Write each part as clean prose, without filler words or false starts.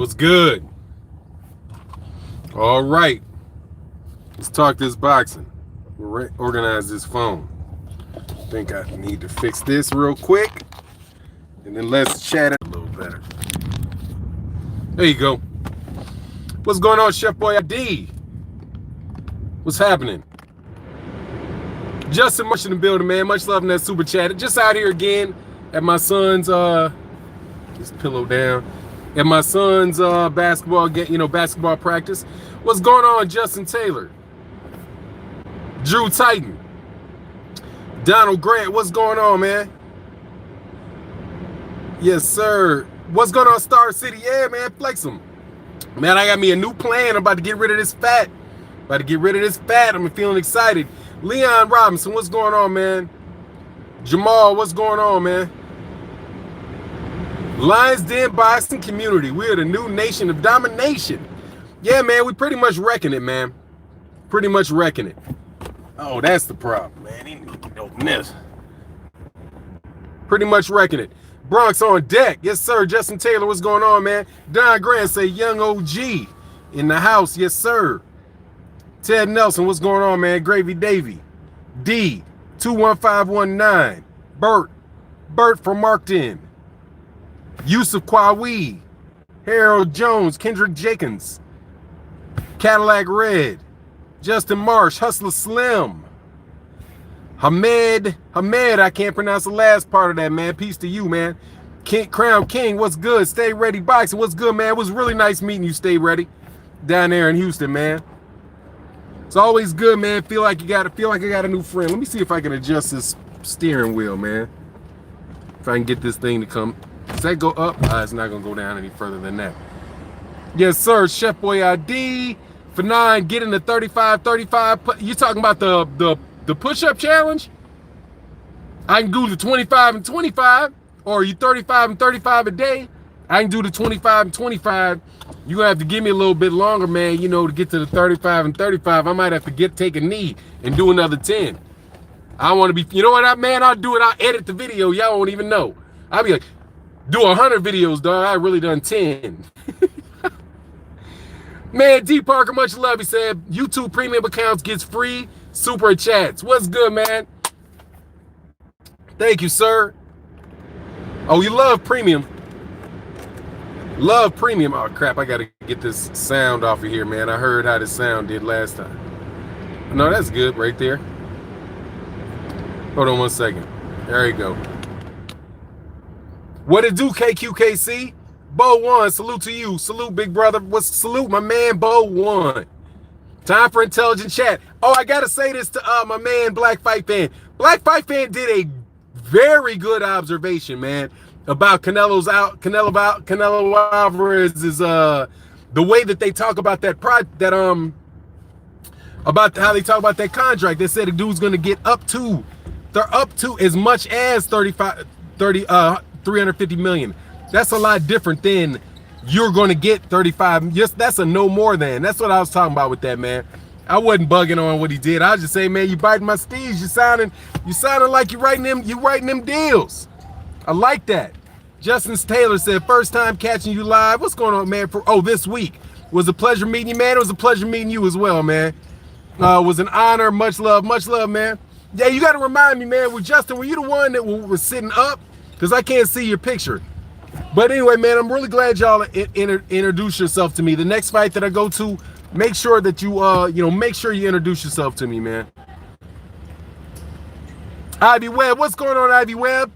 What's good? All right. Let's talk this boxing. Organize this phone. I think I need to fix this real quick. And then let's chat a little better. There you go. What's going on, Chef Boy ID? What's happening? Justin, much in the building, man. Much love in that super chat. Just out here again at my son's this pillow down. At my son's basketball game, basketball practice. What's going on, Justin Taylor? Drew Titan. Donald Grant, what's going on, man? Yes, sir. What's going on, Star City? Yeah, man, flex them. Man, I got me a new plan. I'm about to get rid of this fat. I'm feeling excited. Leon Robinson, what's going on, man? Jamal, what's going on, man? Lions Den Boxing Community. We are the new nation of domination. Yeah, man, we pretty much wrecking it, man. Pretty much wrecking it. Oh, that's the problem, man. He need to open this. Pretty much wrecking it. Bronx on deck. Yes, sir. Justin Taylor, what's going on, man? Don Grant say young OG in the house. Yes, sir. Ted Nelson, what's going on, man? Gravy Davy. D, 21519. Bert from Markton. Yusuf Kwawi. Harold Jones. Kendrick Jenkins. Cadillac Red. Justin Marsh. Hustler Slim. Hamed, I can't pronounce the last part of that, man. Peace to you, man. Crown King, what's good? Stay Ready Boxing, what's good, man? It was really nice meeting you, Stay Ready, down there in Houston, man. It's always good, man. Feel like I got a new friend. Let me see if I can adjust this steering wheel, man. If I can get this thing to come. Does that go up? It's not gonna go down any further than that. Yes, sir. Chef Boy ID for 9. Get in the 35. You talking about the push-up challenge? I can do the 25 and 25, or you 35 and 35 a day. I can do the 25 and 25. You have to give me a little bit longer, man, to get to the 35 and 35. I might have to take a knee and do another 10. I want to be, you know what, I'll do it. I'll edit the video. Y'all won't even know. I'll be like, do 100 videos, dog. I really done 10. Man, D Parker, much love. He said, YouTube premium accounts gets free super chats. What's good, man? Thank you, sir. Oh, you love premium. Love premium. Oh, crap. I got to get this sound off of here, man. I heard how this sound did last time. No, that's good right there. Hold on one second. There you go. What it do, KQKC? Bo 1, salute to you. Salute, big brother. Salute, my man, Bo 1. Time for intelligent chat. Oh, I gotta say this to my man, Black Fight Fan. Black Fight Fan did a very good observation, man, about Canelo Alvarez's the way that they talk about about how they talk about that contract. They said the dude's gonna get up to as much as 350 million. That's a lot different than you're going to get 35. Yes, that's a no more than. That's what I was talking about with that, man. I wasn't bugging on what he did. I was just saying, man, you biting my steeds. You sounding like you writing them deals. I like that. Justin Taylor said, first time catching you live. What's going on, man? This week. Was a pleasure meeting you, man. It was a pleasure meeting you as well, man. Was an honor. Much love, man. Yeah, you got to remind me, man, with Justin, were you the one that was sitting up? Because I can't see your picture. But anyway, man, I'm really glad y'all introduce yourself to me. The next fight that I go to, make sure that you, make sure you introduce yourself to me, man. Ivy Webb, what's going on, Ivy Webb?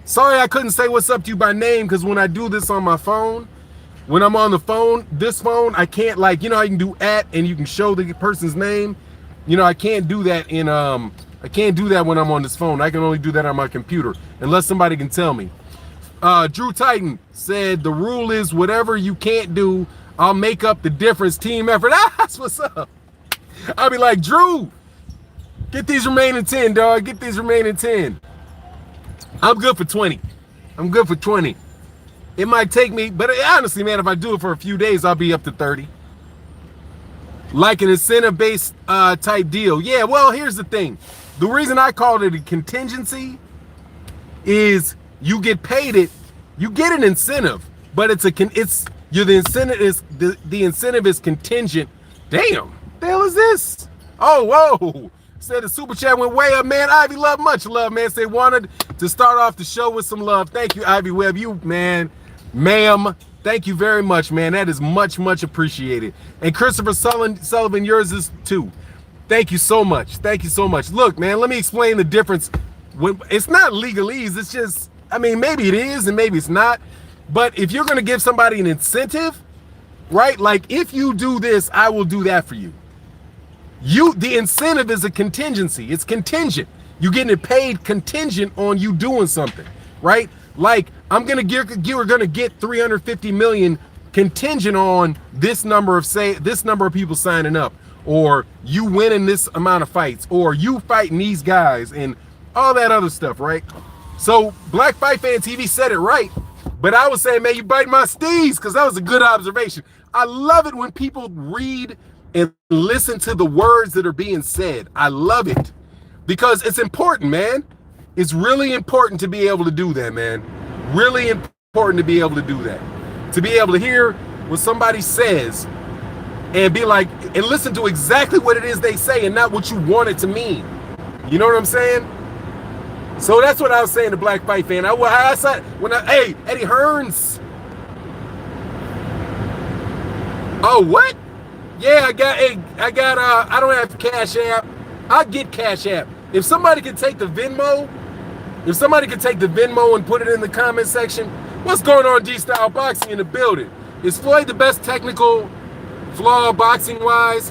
Sorry I couldn't say what's up to you by name, because when I do this on my phone, when I'm on the phone, this phone, I can't, how you can do @ and you can show the person's name. I can't do that I can't do that when I'm on this phone. I can only do that on my computer, unless somebody can tell me. Drew Titan said the rule is whatever you can't do, I'll make up the difference. Team effort. That's what's up. I'll be like, Drew, get these remaining 10, dog. Get these remaining 10. I'm good for 20. It might take me, but honestly, man, if I do it for a few days, I'll be up to 30. Like an incentive-based type deal. Yeah, well, here's the thing. The reason I called it a contingency is you get paid it, you get an incentive, but the incentive is contingent. Damn, the hell is this? Oh, whoa. Said the super chat went way up, man. Ivy Love, much love, man. Say wanted to start off the show with some love. Thank you, Ivy Webb. You, man, ma'am, thank you very much, man. That is much, much appreciated. And Christopher Sullivan, yours is too. Thank you so much. Thank you so much. Look, man, let me explain the difference. When it's not legalese, it's just, I mean, maybe it is and maybe it's not. But if you're going to give somebody an incentive, right? Like, if you do this, I will do that for you. The incentive is a contingency. It's contingent. You're getting it paid contingent on you doing something, right? Like, you're gonna get 350 million contingent on this number of people signing up, or you winning this amount of fights, or you fighting these guys, and all that other stuff, right? So Black Fight Fan TV said it right, but I would say, man, you bite my steez, because that was a good observation. I love it when people read and listen to the words that are being said. I love it because it's important, man. It's really important to be able to do that, man. Really important to be able to do that. To be able to hear what somebody says and be like, and listen to exactly what it is they say and not what you want it to mean. You know what I'm saying? So that's what I was saying to Black Fight Fan. Hey, Eddie Hearns. Oh, what? Yeah, I don't have Cash App. I'll get Cash App. If somebody could take the Venmo, and put it in the comment section. What's going on, D-Style Boxing in the building? Is Floyd the best technical flaw boxing-wise?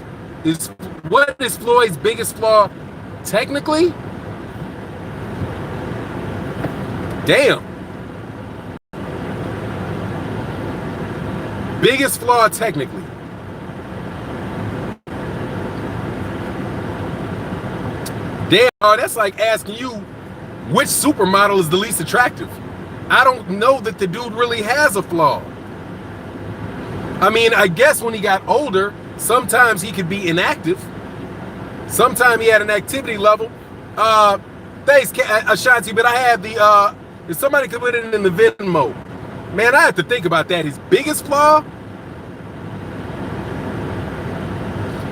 What is Floyd's biggest flaw technically? Damn. Biggest flaw technically. Damn, that's like asking you which supermodel is the least attractive. I don't know that the dude really has a flaw. I mean, I guess when he got older, sometimes he could be inactive. Sometimes he had an activity level. Thanks, Ashanti, but I have the, if somebody could put it in the Venmo. Man, I have to think about that. His biggest flaw?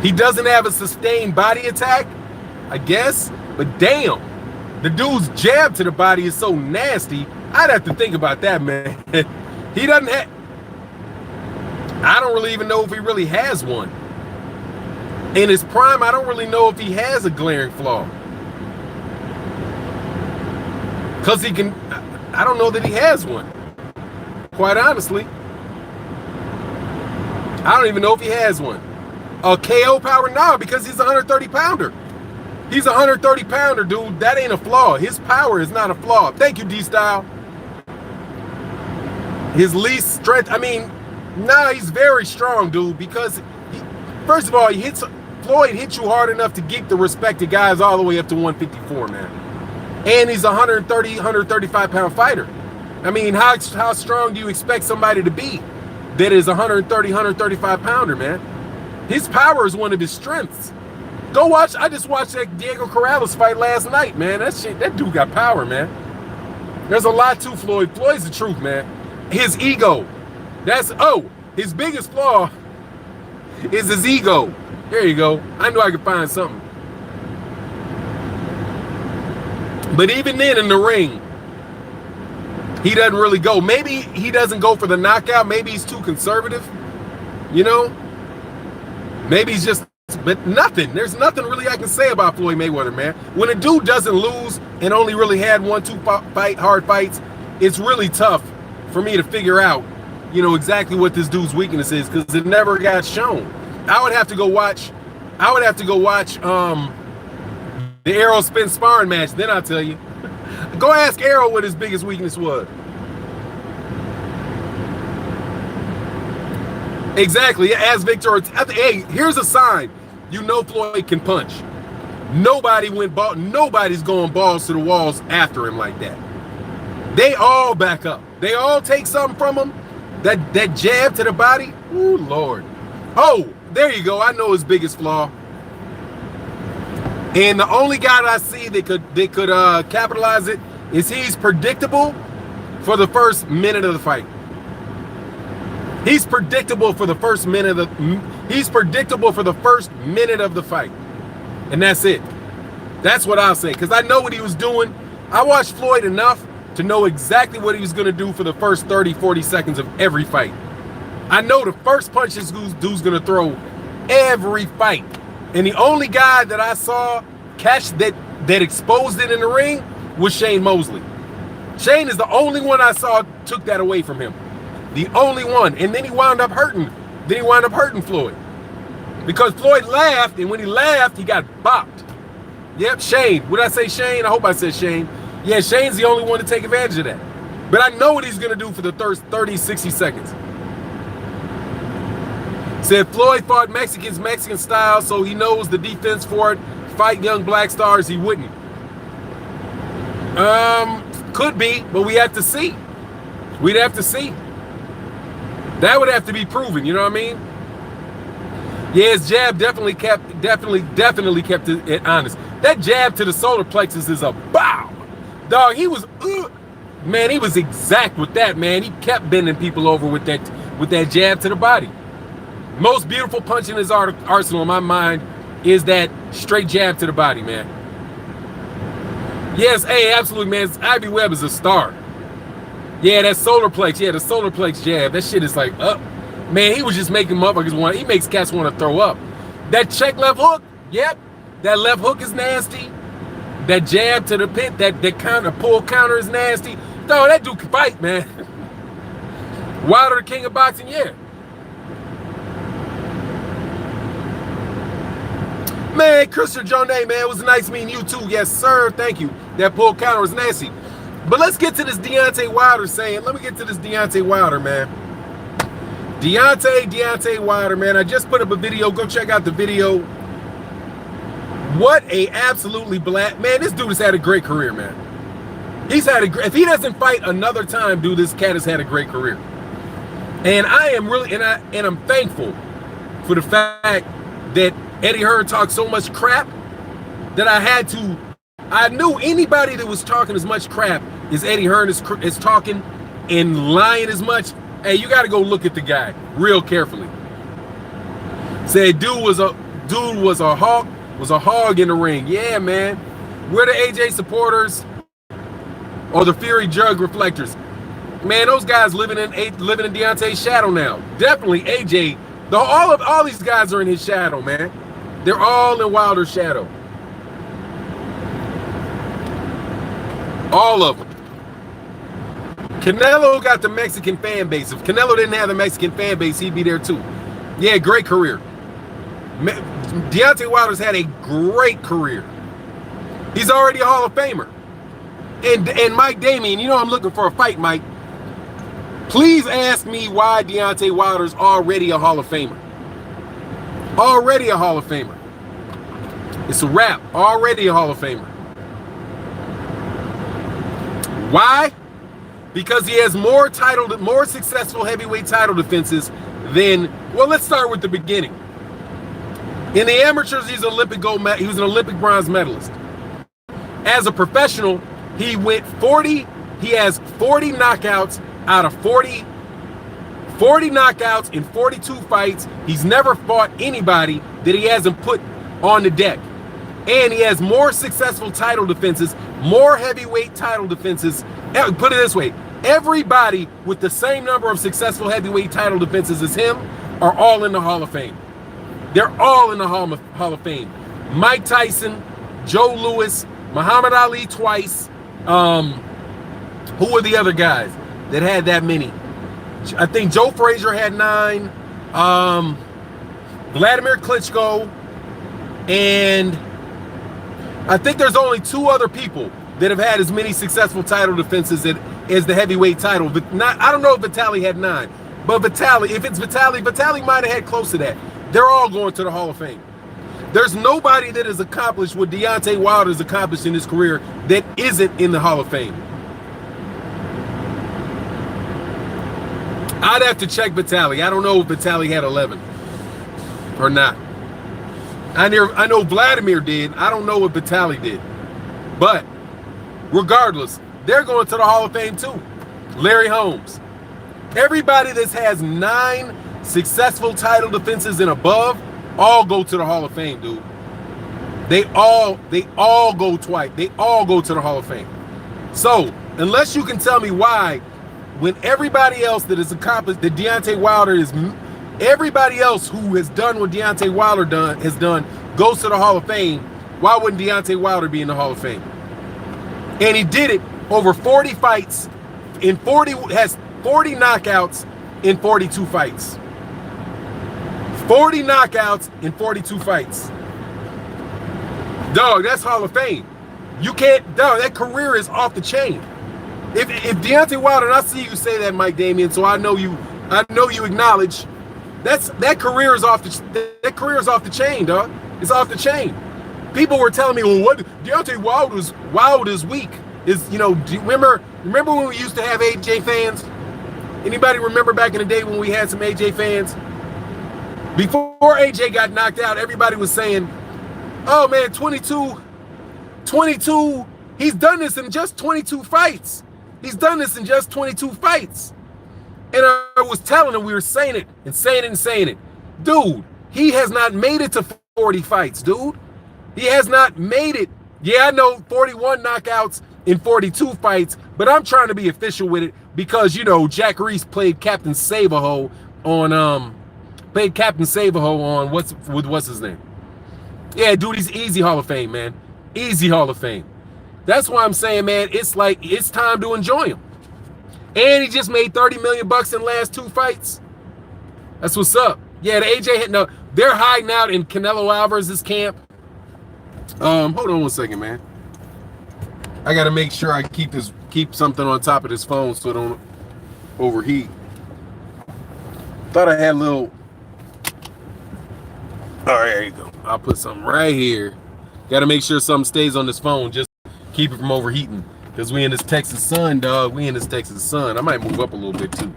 He doesn't have a sustained body attack, I guess, but damn, the dude's jab to the body is so nasty. I'd have to think about that, man. He doesn't have, I don't really even know if he really has one. In his prime, I don't really know if he has a glaring flaw. Because I don't know that he has one. Quite honestly. I don't even know if he has one. A KO power? No, because he's a 130 pounder. He's a 130 pounder, dude. That ain't a flaw. His power is not a flaw. Thank you, D-Style. His least strength, I mean, nah, he's very strong, dude, because first of all, Floyd hits you hard enough to get the respect of guys all the way up to 154, man. And he's a 130, 135 pound fighter. I mean, how strong do you expect somebody to be that is a 130, 135 pounder, man? His power is one of his strengths. Go watch. I just watched that Diego Corrales fight last night, man. That dude got power, man. There's a lot to Floyd. Floyd's the truth, man. His ego. His biggest flaw is his ego. There you go. I knew I could find something. But even then in the ring, he doesn't really go. Maybe he doesn't go for the knockout. Maybe he's too conservative. You know? Maybe he's just, but nothing. There's nothing really I can say about Floyd Mayweather, man. When a dude doesn't lose and only really had 1-2 hard fights, it's really tough for me to figure out, you know, exactly what this dude's weakness is, because it never got shown. I would have to go watch the Arrow Spin sparring match, then I'll tell you. Go ask Arrow what his biggest weakness was. Exactly. As Victor, hey, here's a sign. You know Floyd can punch. Nobody's going balls to the walls after him like that. They all back up. They all take something from him. That jab to the body. Ooh, Lord. Oh, there you go. I know his biggest flaw. And the only guy that I see that could capitalize it is he's predictable for the first minute of the fight. He's predictable for the first minute of the fight. And that's it. That's what I'll say. Because I know what he was doing. I watched Floyd enough to know exactly what he was going to do for the first 30, 40 seconds of every fight. I know the first punch this dude's going to throw every fight. And the only guy that I saw catch that exposed it in the ring was Shane Mosley. Shane is the only one I saw took that away from him. The only one. And then he wound up hurting. Floyd. Because Floyd laughed, and when he laughed, he got bopped. Yep, Shane. What did I say, Shane? I hope I said Shane. Yeah, Shane's the only one to take advantage of that. But I know what he's going to do for the 30, 60 seconds. Said Floyd fought Mexican style, so he knows the defense for it. Fight young black stars, he wouldn't. Could be, but we have to see. We'd have to see. That would have to be proven, you know what I mean? Yeah, his jab definitely kept it honest. That jab to the solar plexus is a bow. Dog, he was man, he was exact with that, man. He kept bending people over with that jab to the body. Most beautiful punch in his arsenal, in my mind, is that straight jab to the body, man. Yes, hey, absolutely, man. Ivy Webb is a star. Yeah, that solar plex. Yeah, the solar plex jab. That shit is like, man, he was just making motherfuckers he makes cats want to throw up. That check left hook, yep. That left hook is nasty. That jab to the pit, that counter, pull counter is nasty. No, that dude can fight, man. Wilder, the king of boxing, yeah. Man, Christopher Jonet, man, it was nice meeting you too. Yes, sir. Thank you. That pull counter was nasty. But let's get to this Deontay Wilder saying. Let me get to this Deontay Wilder, man. Deontay Wilder, man. I just put up a video. Go check out the video. What a absolutely black man. This dude has had a great career, man. He's had if he doesn't fight another time, dude, this cat has had a great career. And I am really, and I'm thankful for the fact that Eddie Hearn talked so much crap that I knew anybody that was talking as much crap as Eddie Hearn is talking and lying as much. Hey, you got to go look at the guy real carefully. Said dude was a hog in the ring. Yeah, man. We're the AJ supporters or the Fury drug reflectors. Man, those guys living in Deontay's shadow now. Definitely AJ. All these guys are in his shadow, man. They're all in Wilder's shadow. All of them. Canelo got the Mexican fan base. If Canelo didn't have the Mexican fan base, he'd be there too. Yeah, great career. Deontay Wilder's had a great career. He's already a Hall of Famer. And Mike Damien, you know I'm looking for a fight, Mike. Please ask me why Deontay Wilder's already a Hall of Famer. Already a Hall of Famer. It's a wrap. Already a Hall of Famer. Why? Because he has more successful heavyweight title defenses than, well, let's start with the beginning. In the amateurs, he was an Olympic bronze medalist. As a professional, he has 40 knockouts out of 40 knockouts in 42 fights. He's never fought anybody that he hasn't put on the deck. And he has more successful title defenses, more heavyweight title defenses. Put it this way, everybody with the same number of successful heavyweight title defenses as him are all in the Hall of Fame. They're all in the Hall of Fame. Mike Tyson, Joe Louis, Muhammad Ali twice. Who were the other guys that had that many? I think Joe Frazier had 9. Vladimir Klitschko, and I think there's only 2 other people that have had as many successful title defenses as the heavyweight title. But I don't know if Vitaly had 9, but if it's Vitaly might have had close to that. They're all going to the Hall of Fame. There's nobody that has accomplished what Deontay Wilder has accomplished in his career that isn't in the Hall of Fame. I'd have to check Vitaly. I don't know if Vitaly had 11 or not. I know Vladimir did. I don't know what Vitaly did. But regardless, they're going to the Hall of Fame too. Larry Holmes, Everybody that has 9 successful title defenses and above all go to the Hall of Fame, dude. They all go twice. They all go to the Hall of Fame. So, unless you can tell me why, when everybody else that has accomplished, that Deontay Wilder is, everybody else who has done what Deontay Wilder has done goes to the Hall of Fame, why wouldn't Deontay Wilder be in the Hall of Fame? And he did it over 40 fights, has 40 knockouts in 42 fights. 40 knockouts in 42 fights. Dog, that's Hall of Fame. You can't, dog, that career is off the chain. If Deontay Wilder, and I see you say that, Mike Damian, so I know you acknowledge that career is off the chain, dog. It's off the chain. People were telling me, well, what Deontay Wilder's weak is, you know, do you remember when we used to have AJ fans? Anybody remember back in the day when we had some AJ fans? Before AJ got knocked out, everybody was saying, oh man, 22, he's done this in just 22 fights. He's done this in just 22 fights. And I was telling him, we were saying it and saying it and saying it. Dude, he has not made it to 40 fights, dude. He has not made it. Yeah, I know 41 knockouts in 42 fights, but I'm trying to be official with it because, you know, Jack Reese played Captain Savaho on, what's his name? Yeah, dude, he's easy Hall of Fame, man. Easy Hall of Fame. That's why I'm saying, man, it's like, it's time to enjoy him. And he just made $30 million in the last 2 fights. That's what's up. Yeah, the AJ hit, no, they're hiding out in Canelo Alvarez's camp. Hold on one second, man. I gotta make sure I keep something on top of this phone so it don't overheat. Thought I had a little. All right, there you go. I'll put something right here. Gotta make sure something stays on this phone, just keep it from overheating. Because we in this Texas sun, dog. We in this Texas sun. I might move up a little bit too.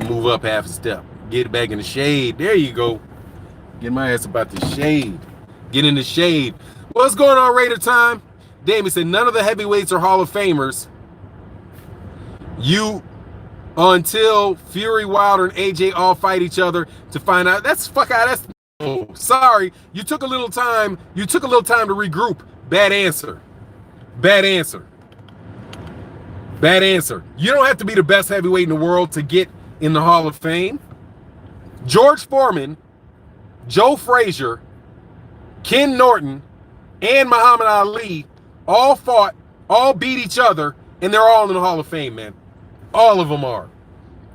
Move up half a step. Get it back in the shade. There you go. Get my ass about the shade. Get in the shade. What's going on, Raider Time? Damien said none of the heavyweights are Hall of Famers. Until Fury, Wilder, and AJ all fight each other to find out. That's oh, sorry. You took a little time. You took a little time to regroup. Bad answer. Bad answer. Bad answer. You don't have to be the best heavyweight in the world to get in the Hall of Fame. George Foreman, Joe Frazier, Ken Norton, and Muhammad Ali all fought, all beat each other, and they're all in the Hall of Fame, man. All of them are.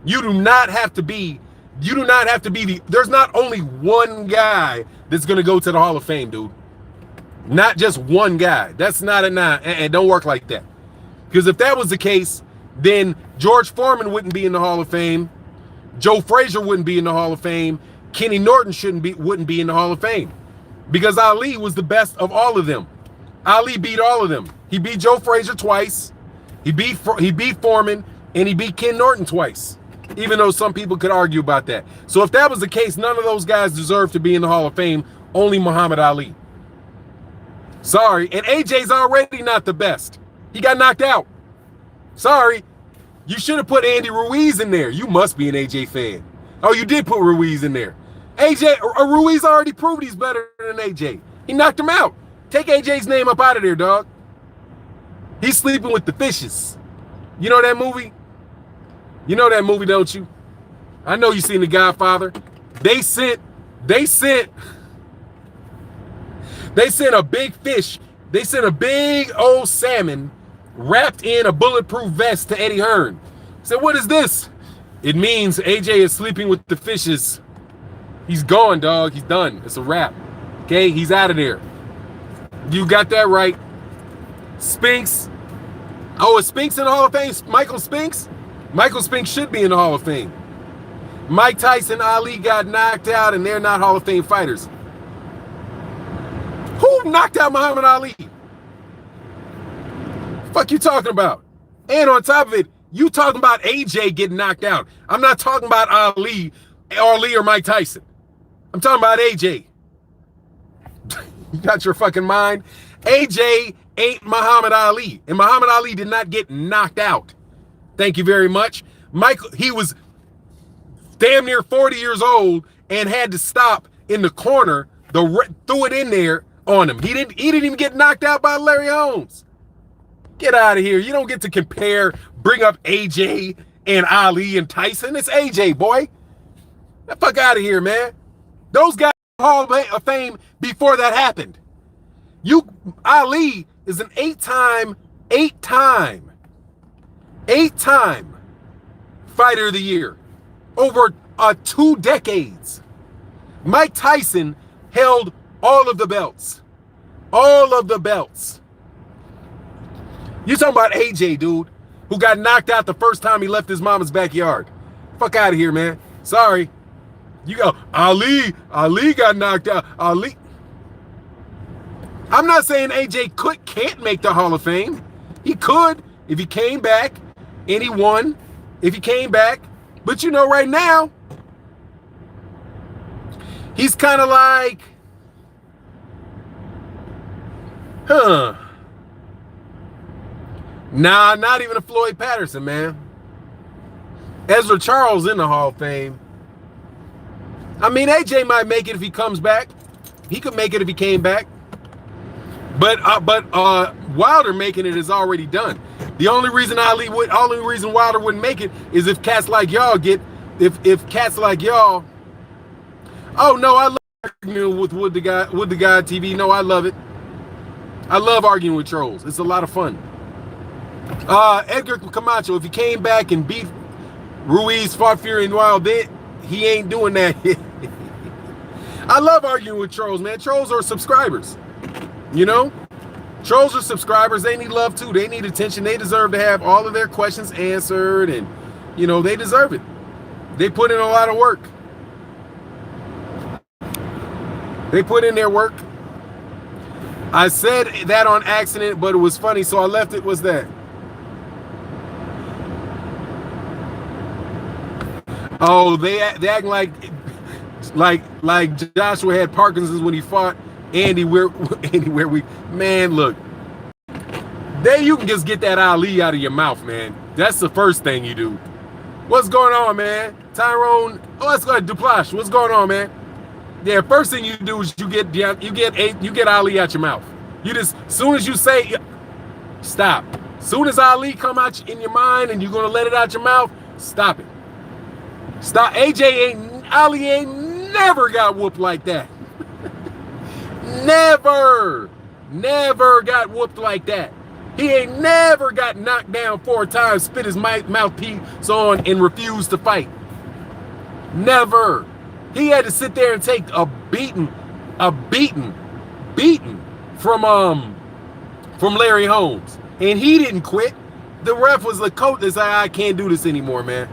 You do not have to be there's not only one guy that's going to go to the Hall of Fame, dude. Not just one guy. That's not and don't work like that. Because if that was the case, then George Foreman wouldn't be in the Hall of Fame. Joe Frazier wouldn't be in the Hall of Fame. Kenny Norton wouldn't be in the Hall of Fame. Because Ali was the best of all of them. Ali beat all of them. He beat Joe Frazier twice. He beat Foreman, and he beat Ken Norton twice. Even though some people could argue about that. So if that was the case, none of those guys deserve to be in the Hall of Fame. Only Muhammad Ali. Sorry. And AJ's already not the best. He got knocked out. Sorry. You should have put Andy Ruiz in there. You must be an AJ fan. Oh, you did put Ruiz in there. Ruiz already proved he's better than AJ. He knocked him out. Take AJ's name up out of there, dog. He's sleeping with the fishes. You know that movie? You know that movie, don't you? I know you seen The Godfather. They sent a big fish. They sent a big old salmon wrapped in a bulletproof vest to Eddie Hearn. Said, what is this? It means AJ is sleeping with the fishes. He's gone, dog. He's done. It's a wrap. Okay, he's out of there. You got that right. Spinks. Oh, is Spinks in the Hall of Fame? Michael Spinks? Michael Spinks should be in the Hall of Fame. Mike Tyson, Ali got knocked out, and they're not Hall of Fame fighters. Who knocked out Muhammad Ali? Fuck you talking about? And on top of it, you talking about AJ getting knocked out. I'm not talking about Ali or Mike Tyson. I'm talking about AJ. You got your fucking mind? AJ ain't Muhammad Ali. And Muhammad Ali did not get knocked out. Thank you very much. Michael, he was damn near 40 years old and had to stop in the corner, threw it in there on him. He didn't even get knocked out by Larry Holmes. Get out of here. You don't get to bring up AJ and Ali and Tyson. It's AJ, boy. Get the fuck out of here, man. Those guys were Hall of Fame before that happened. Ali is an eight-time Fighter of the Year over 2 decades. Mike Tyson held all of the belts. All of the belts. You talking about AJ, dude, who got knocked out the first time he left his mama's backyard. Fuck out of here, man. Sorry. You go, Ali got knocked out. Ali. I'm not saying AJ can't make the Hall of Fame. He could if he came back and he won. If he came back. But you know, right now, he's kind of like, nah, not even a Floyd Patterson, man. Ezra Charles in the Hall of Fame. I mean, AJ might make it if he comes back. He could make it if he came back. But Wilder making it is already done. The only reason Wilder wouldn't make it is if cats like y'all if cats like y'all. Oh no, I love arguing with the guy TV. No, I love it. I love arguing with trolls. It's a lot of fun. Edgar Camacho, if he came back and beat Ruiz, fought Fury and Wild, then he ain't doing that. I love arguing with trolls, man. Trolls are subscribers. You know? Trolls are subscribers. They need love too. They need attention. They deserve to have all of their questions answered, and you know, they deserve it. They put in a lot of work. They put in their work. I said that on accident, but it was funny, so I left it. Was that? Oh, they acting like Joshua had Parkinson's when he fought Andy. Man, look, there you can just get that Ali out of your mouth, man. That's the first thing you do. What's going on, man? Tyrone, let's go Duplass. What's going on, man? Yeah, first thing you do is you get Ali out your mouth. You just, soon as you say stop, soon as Ali come out in your mind and you're gonna let it out your mouth, stop it. Stop. Ali ain't never got whooped like that. Never got whooped like that. He ain't never got knocked down 4 times, spit his mouthpiece on, and refused to fight. Never. He had to sit there and take a beating from Larry Holmes, and he didn't quit. The ref was like, coach, is like, I can't do this anymore, man.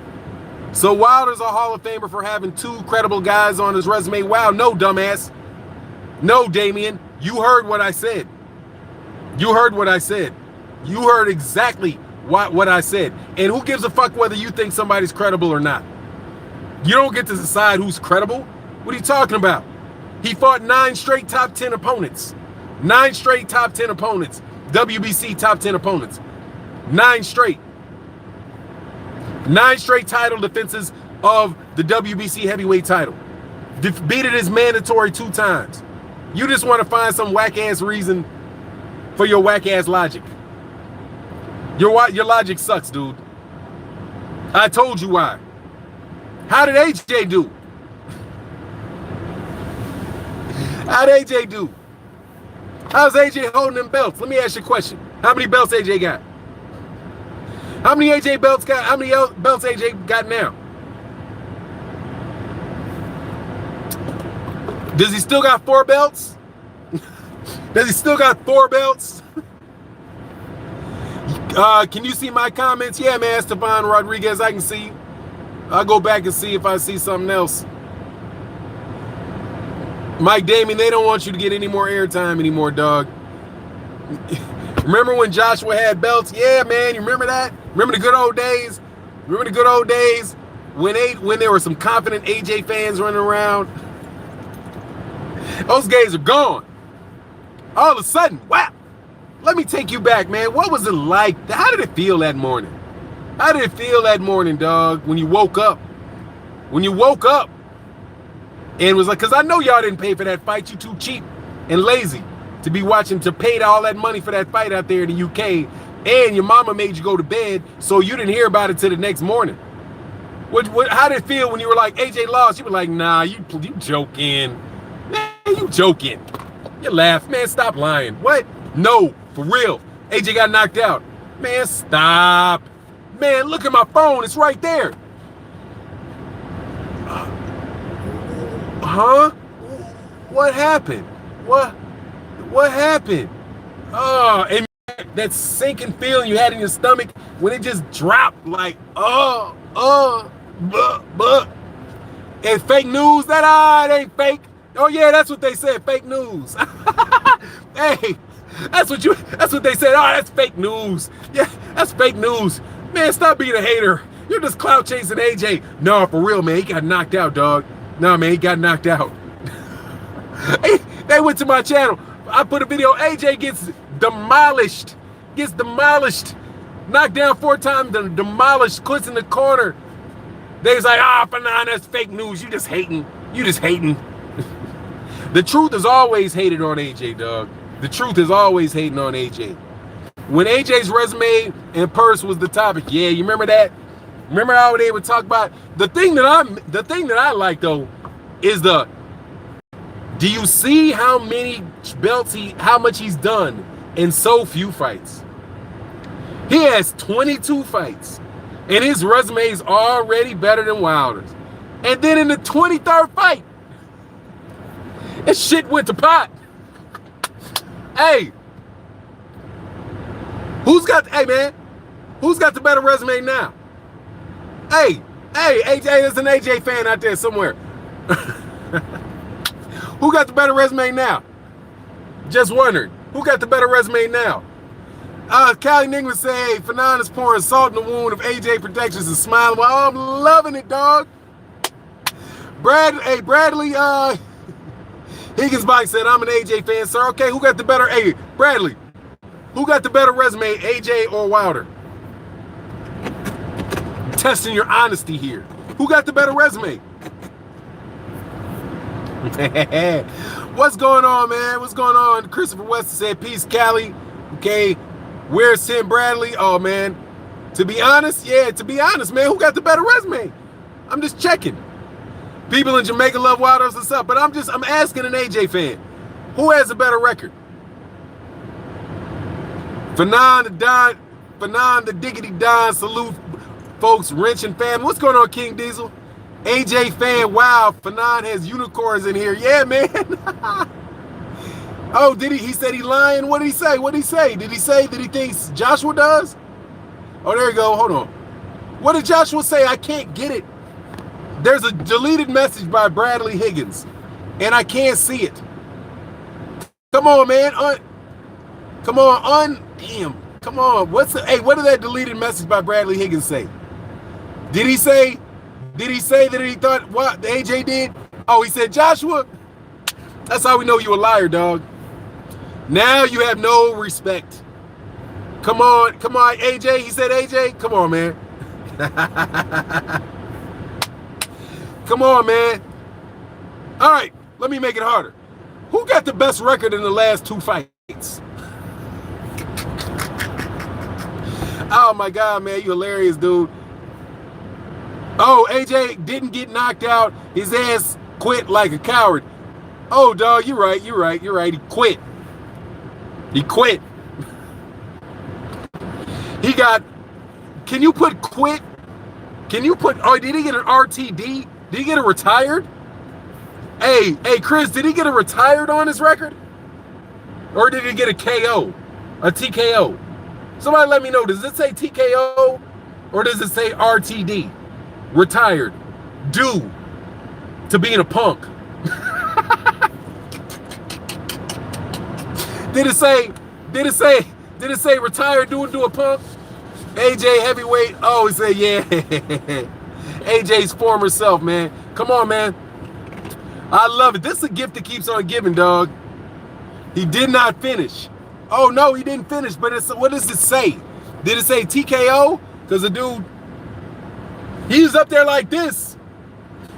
So Wilder's a Hall of Famer for having 2 credible guys on his resume. Wow, no, dumbass. No, Damien, you heard what I said. You heard what I said. You heard exactly what I said. And who gives a fuck whether you think somebody's credible or not? You don't get to decide who's credible. What are you talking about? He fought 9 straight top 10 opponents. 9 straight top 10 opponents. WBC top 10 opponents. 9 straight. 9 straight title defenses of the WBC heavyweight title. Defeated is mandatory 2 times. You just want to find some whack-ass reason for your whack-ass logic. Your logic sucks, dude. I told you why. How did AJ do? How did AJ do? How's AJ holding them belts? Let me ask you a question. How many belts AJ got? How many belts AJ got now? Does he still got 4 belts? Does he still got 4 belts? Can you see my comments? Yeah, man, Stephon Rodriguez, I can see. I'll go back and see if I see something else. Mike Damien, they don't want you to get any more airtime anymore, dog. Remember when Joshua had belts? Yeah, man, you remember that? Remember the good old days? Remember the good old days when there were some confident AJ fans running around? Those days are gone. All of a sudden, wow. Let me take you back, man. What was it like? How did it feel that morning? How did it feel that morning, dog, when you woke up? When you woke up and was like, because I know y'all didn't pay for that fight. You too cheap and lazy to be watching, to pay all that money for that fight out there in the UK. And your mama made you go to bed, so you didn't hear about it till the next morning. How did it feel when you were like, AJ lost? You were like, nah, you joking. Man, you joking. You laugh. Man, stop lying. What? No, for real. AJ got knocked out. Man, stop. Man, look at my phone. It's right there. Huh? What happened? What happened? Oh, and that sinking feeling you had in your stomach when it just dropped like, and fake news, that ain't fake. Oh yeah, that's what they said, fake news. Hey, that's what they said. Oh, that's fake news. Yeah, that's fake news. Man, stop being a hater. You're just clout chasing AJ. No, for real, man, he got knocked out, dog. No, man, he got knocked out. They went to my channel. I put a video. AJ gets demolished. Knocked down 4 times, demolished, quits in the corner. They was like, Fanon, that's fake news. You just hating. The truth is always hated on AJ, dog. The truth is always hating on AJ. When AJ's resume and purse was the topic, yeah, you remember that? Remember how they would talk about the thing that I like though is do you see how many belts how much he's done in so few fights? He has 22 fights, and his resume is already better than Wilder's. And then in the 23rd fight, that shit went to pot. Hey, who's got the better resume now? Hey, AJ, there's an AJ fan out there somewhere. Who got the better resume now? Just wondering. Who got the better resume now? Callie Ningman say, hey, Fanon is pouring salt in the wound of AJ Protections and smiling. Well, I'm loving it, dog. Bradley Higginsbike said, I'm an AJ fan, sir. Okay, who got the better? Hey, Bradley, who got the better resume, AJ or Wilder? Testing your honesty here. Who got the better resume? What's going on, man? What's going on? Christopher West said, peace, Callie. Okay, where's Tim Bradley? Oh, man. To be honest, man, who got the better resume? I'm just checking. People in Jamaica love Wilder, what's up? But I'm asking an AJ fan. Who has a better record? Fanon the Diggity Don, salute, folks, Wrench and family. What's going on, King Diesel? AJ fan, wow, Fanon has unicorns in here. Yeah, man. Oh, did he said he lying? What did he say? Did he say that he thinks Joshua does? Oh, there you go. Hold on. What did Joshua say? I can't get it. There's a deleted message by Bradley Higgins, and I can't see it. Come on, man. Come on. What did that deleted message by Bradley Higgins say? Did he say that he thought what AJ did? Oh, he said Joshua. That's how we know you a liar, dog. Now you have no respect. Come on, AJ. He said AJ. Come on, man. Come on, man. All right, let me make it harder. Who got the best record in the last 2 fights? Oh my God, man, you hilarious, dude. Oh, AJ didn't get knocked out. His ass quit like a coward. Oh, dog, you're right. He quit. He got, can you put quit? Did he get an RTD? Did he get a retired? Hey, Chris, did he get a retired on his record? Or did he get a KO? A TKO? Somebody let me know. Does it say TKO? Or does it say RTD? Retired. Due to being a punk. Did it say retired due to a punk? AJ heavyweight. Oh, he said, yeah. AJ's former self, man. Come on, man. I love it. This is a gift that keeps on giving, dog. He did not finish. Oh, no, he didn't finish. But what does it say? Did it say TKO? Because the dude, he was up there like this.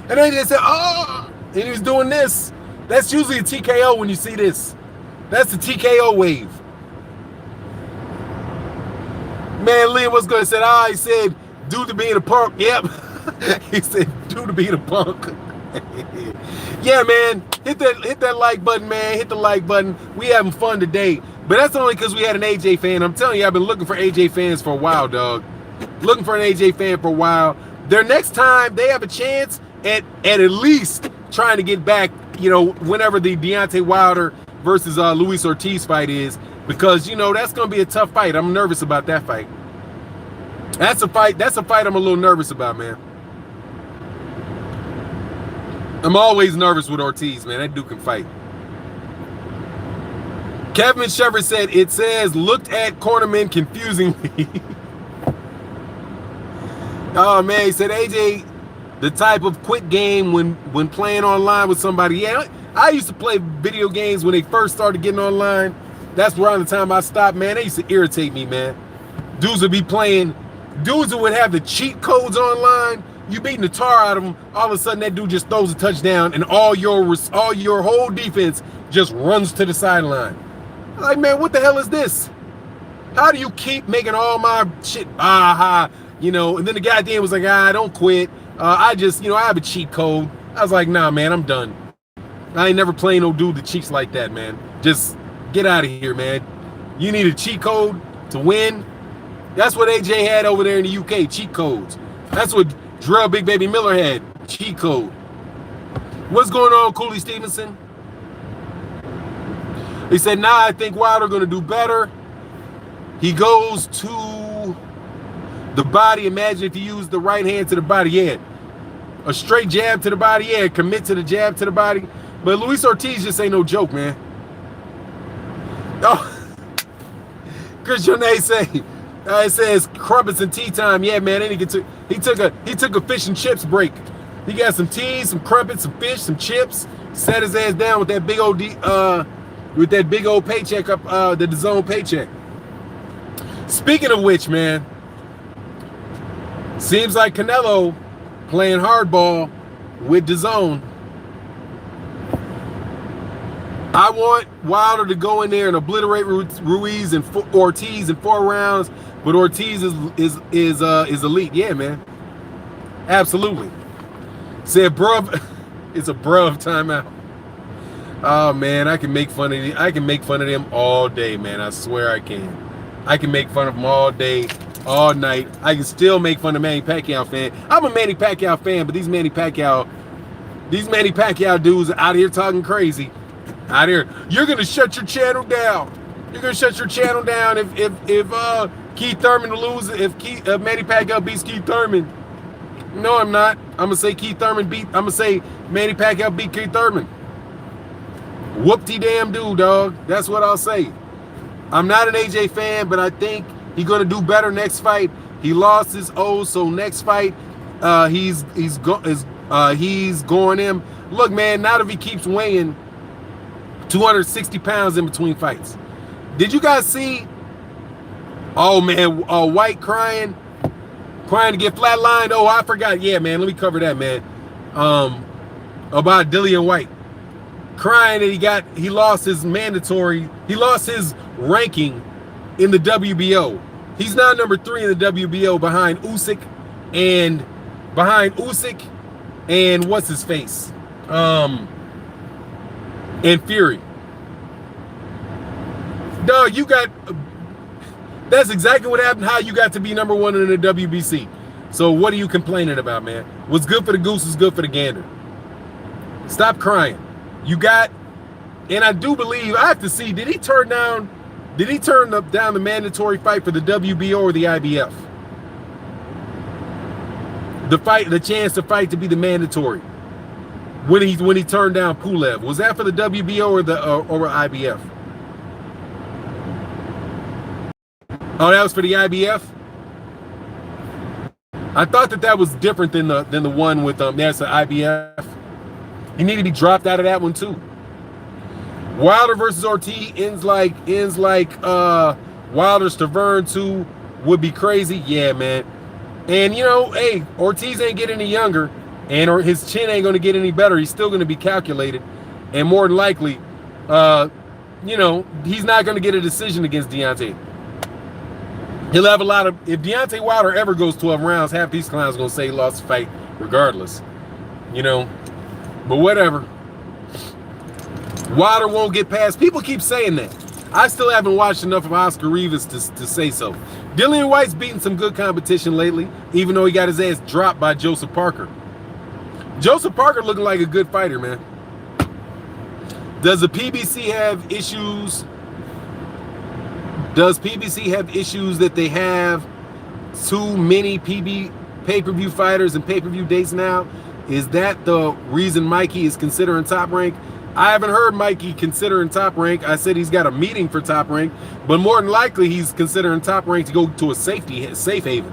And then they said, oh, and he was doing this. That's usually a TKO when you see this. That's the TKO wave. Man, Liam was good. He said, he said, due to being a punk. Yep. He said, due to being a punk. Yeah, man. Hit that like button, man. Hit the like button. We having fun today. But that's only because we had an AJ fan. I'm telling you, I've been looking for AJ fans for a while, dog. Looking for an AJ fan for a while. Their next time they have a chance at least trying to get back, you know, whenever the Deontay Wilder versus Luis Ortiz fight is, because, you know, that's going to be a tough fight. I'm nervous about that fight. That's a fight I'm a little nervous about, man. I'm always nervous with Ortiz, man. That dude can fight. Kevin Shepard said, it says, looked at cornermen confusingly. Oh, man, he said, AJ, the type of quick game when playing online with somebody. Yeah, I used to play video games when they first started getting online. That's around the time I stopped, man. They used to irritate me, man. Dudes would be playing, dudes who would have the cheat codes online. You beating the tar out of them. All of a sudden, that dude just throws a touchdown, and all your whole defense just runs to the sideline. Like, man, what the hell is this? How do you keep making all my shit? You know, and then the guy at the end was like, don't quit. I just, you know, I have a cheat code. I was like, nah, man, I'm done. I ain't never playing no dude that cheats like that, man. Just get out of here, man. You need a cheat code to win. That's what AJ had over there in the UK, cheat codes. That's what Drell Big Baby Miller had, cheat code. What's going on, Cooley Stevenson? He said, nah, I think Wilder going to do better. He goes to the body. Imagine if you use the right hand to the body. Yeah. A straight jab to the body. Yeah. Commit to the jab to the body. But Luis Ortiz just ain't no joke, man. Oh. Chris Jonay say, it says crumpets and tea time. Yeah, man. He took a fish and chips break. He got some tea, some crumpets, some fish, some chips. Sat his ass down with that big old paycheck up, the Dazn paycheck. Speaking of which, man, seems like Canelo playing hardball with Dazn. I want Wilder to go in there and obliterate Ruiz and Ortiz in 4 rounds, but Ortiz is elite. Yeah, man, absolutely. Said, bruv, it's a bruv timeout. Oh man, I can make fun of them all day, man. I swear I can. I can make fun of them all day, all night. I can still make fun of Manny Pacquiao fan. I'm a Manny Pacquiao fan, but these Manny Pacquiao dudes are out here talking crazy. Out here, you're gonna shut your channel down. You're gonna shut your channel down if Keith Thurman loses. If Manny Pacquiao beats Keith Thurman. No, I'm not. I'm gonna say I'm gonna say Manny Pacquiao beat Keith Thurman. Whoop-de-damn do, dog. That's what I'll say. I'm not an AJ fan, but I think he's gonna do better next fight. He lost his O, so next fight, he's going in. Look, man, not if he keeps weighing 260 pounds in between fights. Did you guys see? Oh man, White crying to get flatlined. Oh, I forgot. Yeah, man, let me cover that, man. About Dillian White. Crying that he lost his ranking in the WBO. He's now number 3 in the WBO behind Usyk and what's his face? And Fury. Dog, that's exactly what happened, how you got to be number 1 in the WBC. So what are you complaining about, man? What's good for the goose is good for the gander. Stop crying. And I do believe, I have to see, did he turn down the mandatory fight for the WBO or the IBF? The chance to fight to be the mandatory. When he turned down Pulev. Was that for the WBO or IBF? Oh, that was for the IBF? I thought that was different than the one with that's the IBF. He needed to be dropped out of that one too. Wilder versus Ortiz ends like Wilder's Tavern 2 would be crazy. Yeah, man. And, you know, hey, Ortiz ain't getting any younger, and or his chin ain't going to get any better. He's still going to be calculated, and more than likely, you know, he's not going to get a decision against Deontay. He'll have a lot of... If Deontay Wilder ever goes 12 rounds, half these clowns are going to say he lost the fight regardless. You know, but whatever. Wilder won't get past... People keep saying that. I still haven't watched enough of Oscar Rivas to say so. Dillian White's beaten some good competition lately, even though he got his ass dropped by Joseph Parker. Joseph Parker looking like a good fighter, man. Does the PBC have issues? Does PBC have issues that they have too many pay-per-view fighters and pay-per-view dates now? Is that the reason Mikey is considering Top Rank? I haven't heard Mikey considering Top Rank. I said he's got a meeting for Top Rank, but more than likely he's considering Top Rank to go to a safe haven.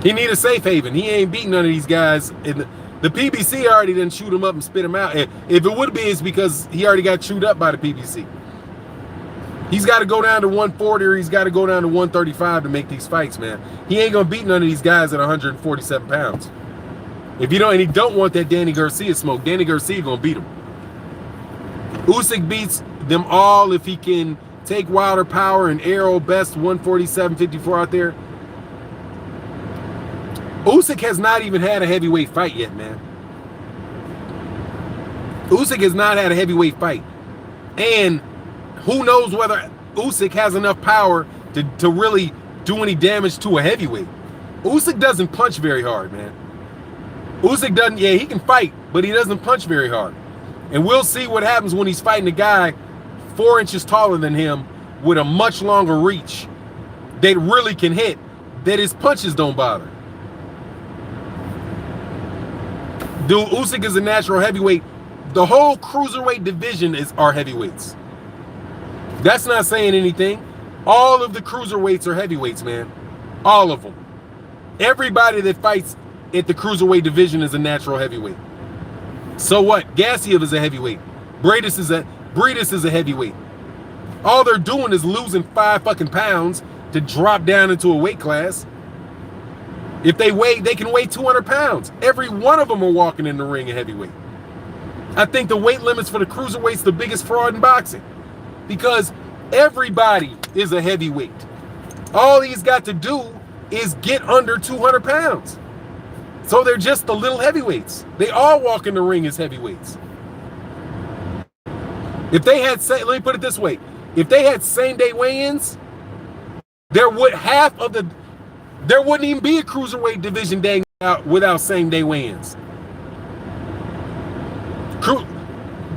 He need a safe haven. He ain't beating none of these guys. And the PBC already didn't shoot him up and spit him out. If it would be, it's because he already got chewed up by the PBC. He's got to go down to 140 or he's got to go down to 135 to make these fights, man. He ain't gonna beat none of these guys at 147 pounds. If you don't, and he don't want that Danny Garcia smoke, Danny Garcia gonna beat him. Usyk beats them all if he can take Wilder power and arrow best 147-54 out there. Usyk has not even had a heavyweight fight yet, man. Usyk has not had a heavyweight fight. And who knows whether Usyk has enough power to really do any damage to a heavyweight. Usyk doesn't punch very hard, man. Usyk doesn't, yeah, he can fight, but he doesn't punch very hard. And we'll see what happens when he's fighting a guy 4 inches taller than him with a much longer reach that really can hit, that his punches don't bother. Dude, Usyk is a natural heavyweight. The whole cruiserweight division are heavyweights. That's not saying anything. All of the cruiserweights are heavyweights, man. All of them. Everybody that fights at the cruiserweight division is a natural heavyweight. So what? Gassiev is a heavyweight. Breidis is a heavyweight. All they're doing is losing 5 fucking pounds to drop down into a weight class. If they can weigh 200 pounds. Every one of them are walking in the ring at heavyweight. I think the weight limits for the cruiserweight's the biggest fraud in boxing. Because everybody is a heavyweight. All he's got to do is get under 200 pounds. So they're just the little heavyweights. They all walk in the ring as heavyweights. If they had, let me put it this way. If they had same-day weigh-ins, there wouldn't even be a cruiserweight division dang out without same-day weigh-ins.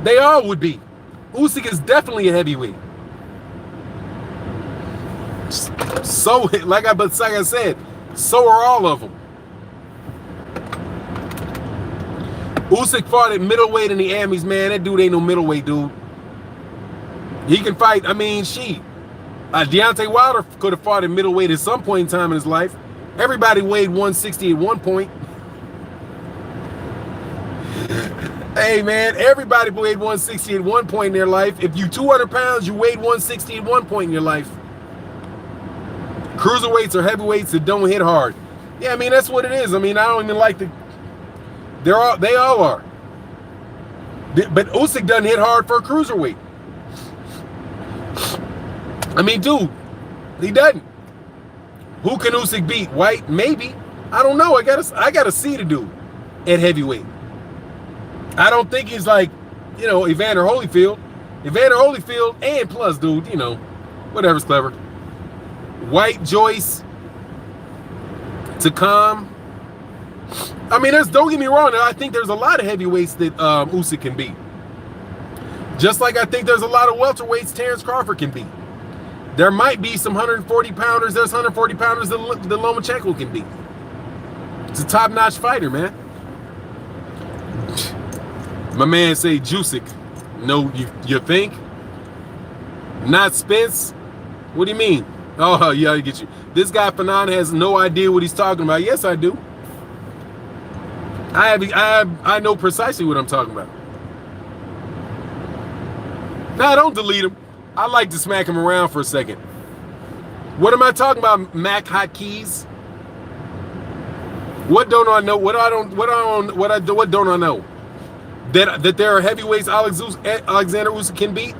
They all would be. Usyk is definitely a heavyweight. So, like I said, so are all of them. Usyk fought at middleweight in the Amis, man. That dude ain't no middleweight, dude. He can fight. I mean, Deontay Wilder could have fought at middleweight at some point in time in his life. Everybody weighed 160 at one point. Hey, man, everybody weighed 160 at one point in their life. If you 200 pounds, you weighed 160 at one point in your life. Cruiserweights are heavyweights that don't hit hard. Yeah, I mean, that's what it is. I mean, I don't even like the... They all are. But Usyk doesn't hit hard for a cruiserweight. I mean, dude, he doesn't. Who can Usyk beat? White? Maybe. I don't know. I gotta see the dude at heavyweight. I don't think he's like, you know, Evander Holyfield. Evander Holyfield, and plus, dude, you know, whatever's clever. White, Joyce, Takam. I mean, don't get me wrong. I think there's a lot of heavyweights that Usyk can beat. Just like I think there's a lot of welterweights Terrence Crawford can beat. There might be some 140-pounders. There's 140-pounders that Lomachenko can beat. It's a top-notch fighter, man. My man say Jusic. No, you think? Not Spence? What do you mean? Oh, yeah, I get you. This guy, Fanon, has no idea what he's talking about. Yes, I do. I know precisely what I'm talking about. Nah, don't delete him. I like to smack him around for a second. What am I talking about, Mac Hotkeys? What don't I know? What don't I know? That there are heavyweights Alexander Usyk can beat.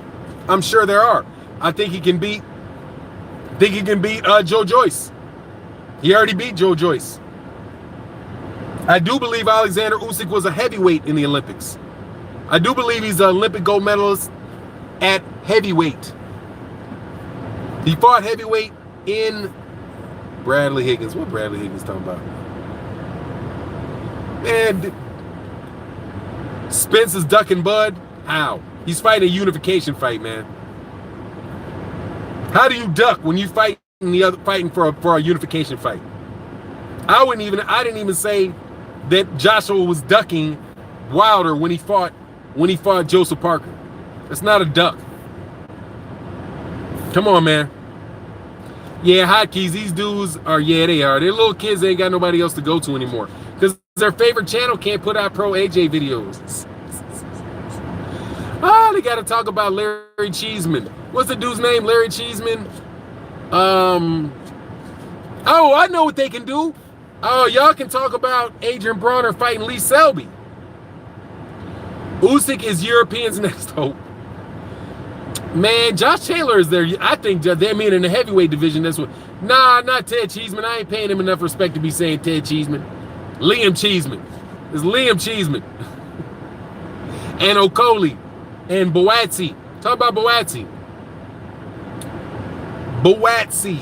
I'm sure there are. I think he can beat. Joe Joyce. He already beat Joe Joyce. I do believe Alexander Usyk was a heavyweight in the Olympics. I do believe he's an Olympic gold medalist at heavyweight. He fought heavyweight in Bradley Higgins. What Bradley Higgins talking about? Man, Spence is ducking Bud. How? He's fighting a unification fight, man. How do you duck when you fighting for a unification fight? I didn't even say that Joshua was ducking Wilder when he fought Joseph Parker. That's not a duck. Come on, man. Yeah, hotkeys, these dudes are, they are. They're little kids, they ain't got nobody else to go to anymore. Because their favorite channel can't put out pro AJ videos. They got to talk about Larry Cheeseman. What's the dude's name? Larry Cheeseman? Oh, I know what they can do. Oh, y'all can talk about Adrian Bronner fighting Lee Selby. Usyk is Europeans' next hope. Man, Josh Taylor is there. I think they're mean in the heavyweight division. That's what. Nah, not Ted Cheeseman. I ain't paying him enough respect to be saying Ted Cheeseman. Liam Cheeseman. It's Liam Cheeseman. And Okoli. And Boatsi. Talk about Boatsi. Boatsi.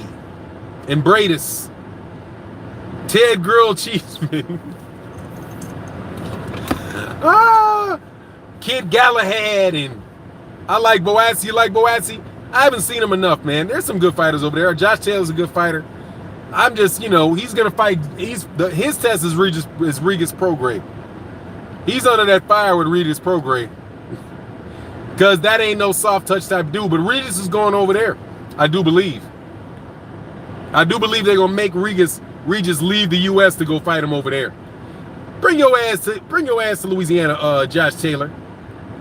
And Bradis. Ted Grill Cheeseman. Kid Galahad. And I like Boatsi. You like Boatsi? I haven't seen him enough, man. There's some good fighters over there. Josh Taylor's a good fighter. I'm just, he's going to fight. His test is Regis Prograis. He's under that fire with Regis Prograis. Because that ain't no soft touch type dude. But Regis is going over there. I do believe. they're going to make Regis leave the U.S. to go fight him over there. Bring your ass to Louisiana, Josh Taylor.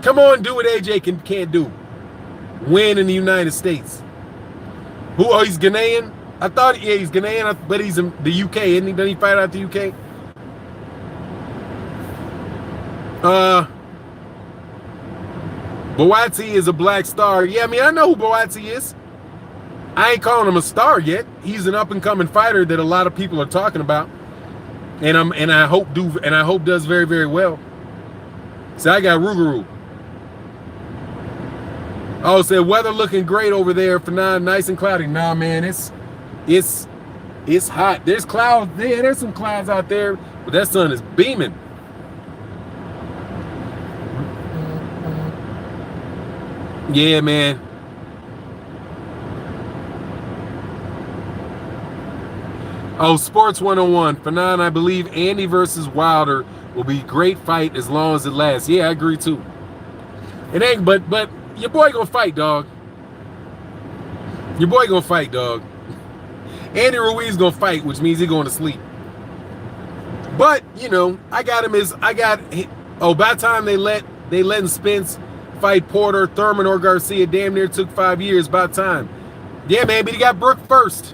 Come on, do what AJ can't do. Win in the United States. He's Ghanaian? I thought, he's Ghanaian, but he's in the UK, isn't he? Doesn't he fight out the UK? Boatsi is a black star. Yeah, I mean, I know who Boatsi is. I ain't calling him a star yet. He's an up-and-coming fighter that a lot of people are talking about. And I hope does very, very well. So I got Rougarou. Oh, said weather looking great over there for now, nice and cloudy. Nah, man, it's hot. There's clouds. Yeah, there's some clouds out there, but that sun is beaming. Yeah, man. Oh, Sports 101. Fanon, I believe Andy versus Wilder will be a great fight as long as it lasts. Yeah, I agree too. It ain't, but your boy gonna fight, dog. Your boy gonna fight, dog. Andy Ruiz gonna fight, which means he going to sleep. But I got him by the time they letting Spence fight Porter, Thurman, or Garcia, damn near took 5 years by the time. Yeah, man, but he got Brooke first.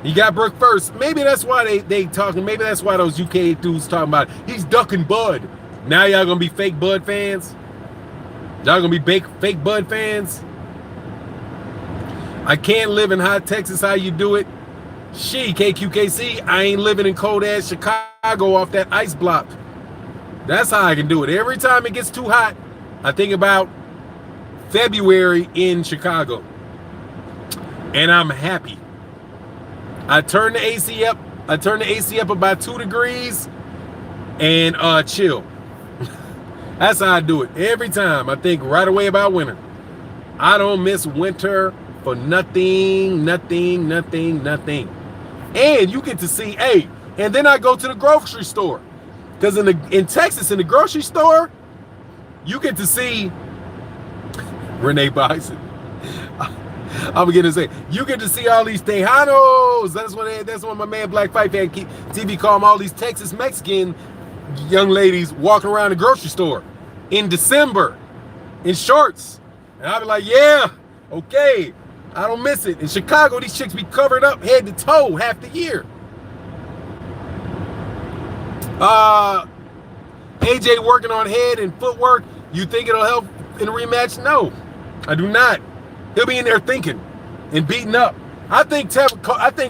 Maybe that's why they talking. Maybe that's why those UK dudes talking about he's ducking Bud. Now y'all gonna be fake Bud fans? Y'all gonna be fake Bud fans? I can't live in hot Texas. How you do it? KQKC. I ain't living in cold ass Chicago off that ice block. That's how I can do it. Every time it gets too hot, I think about February in Chicago, and I'm happy. I turn the AC up. About 2 degrees and chill. That's how I do it. Every time I think right away about winter. I don't miss winter for nothing. And you get to see, and then I go to the grocery store. Because in Texas, in the grocery store, you get to see Renee Bison. I'm going to say, you get to see all these Tejanos. That's what my man Black Fight Fan TV call them, all these Texas Mexican young ladies walking around the grocery store in December in shorts. And I'll be like, yeah, okay, I don't miss it. In Chicago, these chicks be covered up head to toe half the year. AJ working on head and footwork. You think it'll help in a rematch? No, I do not. He'll be in there thinking and beating up. I think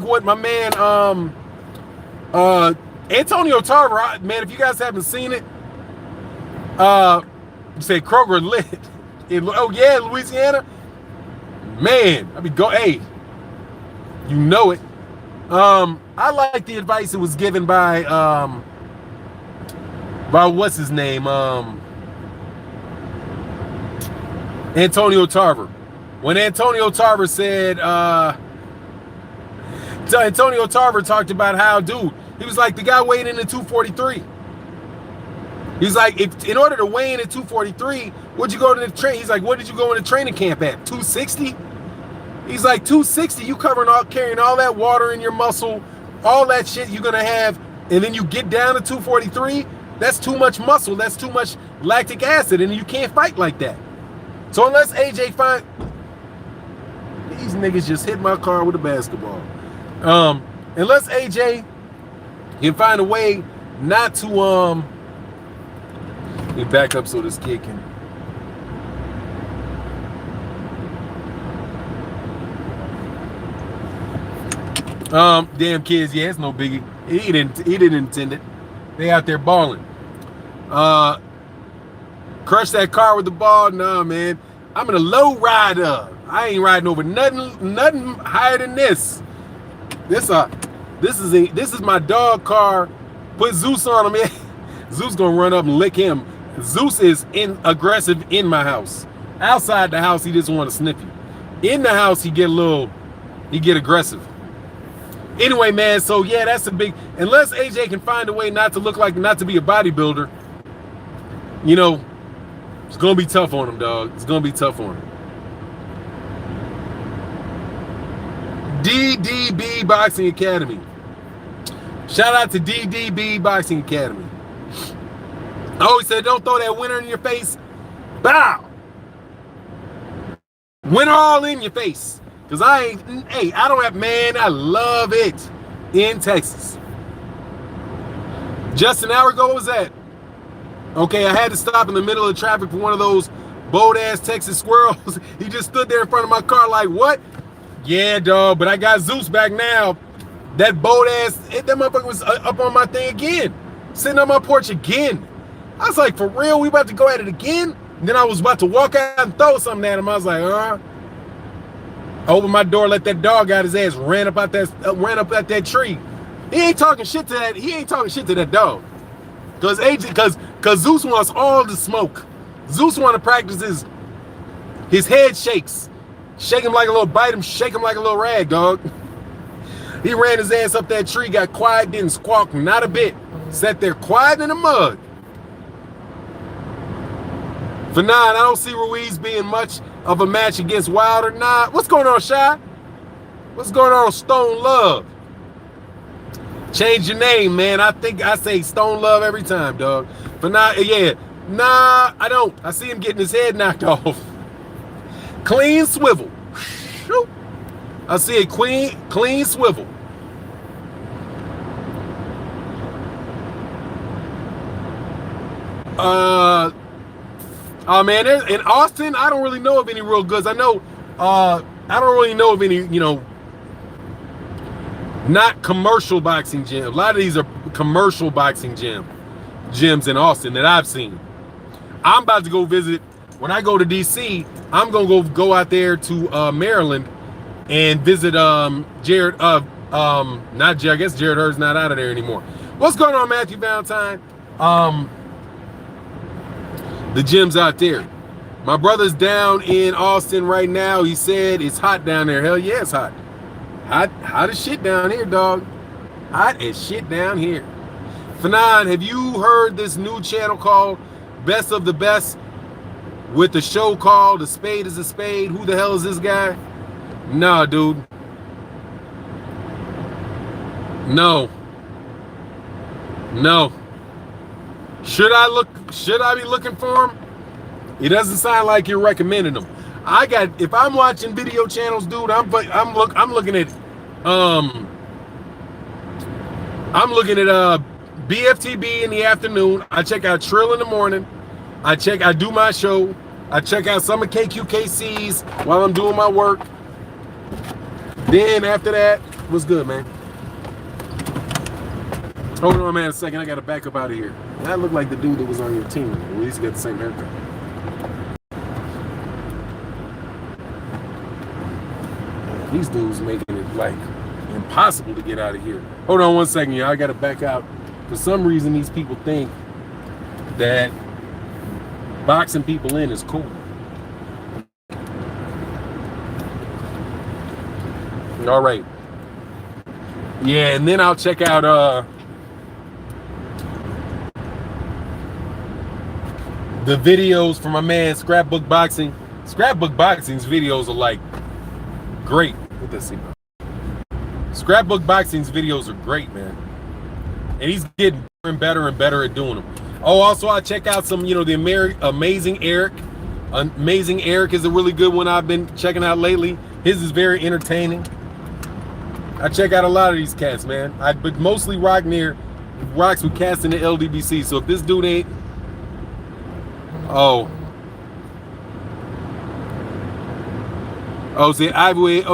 what my man Antonio Tarver, man, if you guys haven't seen it, you say Kroger lit. Oh yeah, Louisiana. Man, hey, you know it. I like the advice that was given by what's his name? Antonio Tarver. When Antonio Tarver said, Antonio Tarver talked about how, dude, he was like, the guy weighed in at 243. He's like, in order to weigh in at 243, what'd you go to the train? He's like, what did you go into training camp at? 260? He's like, 260, you carrying all that water in your muscle, all that shit you're gonna have, and then you get down to 243, that's too much muscle, that's too much lactic acid, and you can't fight like that. So unless AJ these niggas just hit my car with a basketball. Unless AJ can find a way not to let me back up so this kid can. Damn kids, yeah, it's no biggie. He didn't intend it. They out there balling. Crush that car with the ball? Nah, man. I'm in a low rider. I ain't riding over nothing higher than this. This is my dog car. Put Zeus on him, man. Zeus gonna run up and lick him. Zeus is aggressive in my house. Outside the house, he just want to sniff you. In the house, he get aggressive. Anyway, man, so yeah, that's a big, unless AJ can find a way not to be a bodybuilder, you know, it's gonna be tough on him, dog. It's gonna be tough on him. DDB Boxing Academy. Shout out to DDB Boxing Academy. I always said, don't throw that winner in your face. Bow. Winner all in your face. Because I don't have, man, I love it in Texas. Just an hour ago, what was that? Okay, I had to stop in the middle of traffic for one of those bold-ass Texas squirrels. He just stood there in front of my car like, what? Yeah, dog, but I got Zeus back now. That bold-ass, that motherfucker was up on my thing again. Sitting on my porch again. I was like, for real, we about to go at it again? And then I was about to walk out and throw something at him. I was like, I opened my door, let that dog out his ass, ran up at that tree. He ain't talking shit to that dog. Cause Zeus wants all the smoke. Zeus want to practice his head shakes. Shake him like a little, bite him, shake him like a little rag, dog. He ran his ass up that tree, got quiet, didn't squawk, not a bit. Sat there quiet in the mud. For 9, I don't see Ruiz being much of a match against Wilder. Nah, what's going on, Shy? What's going on, Stone Love? Change your name, man. I think I say Stone Love every time, dog. For 9, yeah. Nah, I don't. I see him getting his head knocked off. Clean swivel. I see a clean swivel. Oh man, in Austin, I don't really know of any real goods. I know, I don't really know of any, you know, not commercial boxing gyms. A lot of these are commercial boxing gyms in Austin that I've seen. I'm about to go visit. When I go to DC, I'm gonna go out there to Maryland and visit Jared. Not Jared. I guess Jared Hurd's not out of there anymore. What's going on, Matthew Valentine? The gym's out there. My brother's down in Austin right now. He said it's hot down there. Hell yeah, it's hot. Hot as shit down here, dog. Hot as shit down here. Fanon, have you heard this new channel called Best of the Best with the show called A Spade is a Spade? Who the hell is this guy? Nah, dude. No. Should I be looking for him? It doesn't sound like you're recommending them. If I'm watching video channels, dude, I'm looking at BFTB in the afternoon. I check out Trill in the morning. I do my show. I check out some of KQKC's while I'm doing my work. Then after that, what's good, man? Hold on, man, a second. I got to back up out of here. That looked like the dude that was on your team. At least he got the same haircut. These dudes making it like impossible to get out of here. Hold on one second, y'all. I got to back out. For some reason, these people think that boxing people in is cool. All right. Yeah, and then I'll check out the videos from my man Scrapbook Boxing. Scrapbook Boxing's videos are like great. What does that see? Scrapbook Boxing's videos are great, man. And he's getting better and better at doing them. Oh, also I check out some, the Amazing Eric. Amazing Eric is a really good one I've been checking out lately. His is very entertaining. I check out a lot of these cats, man. But mostly rocks with cats in the LDBC. So if this dude ain't,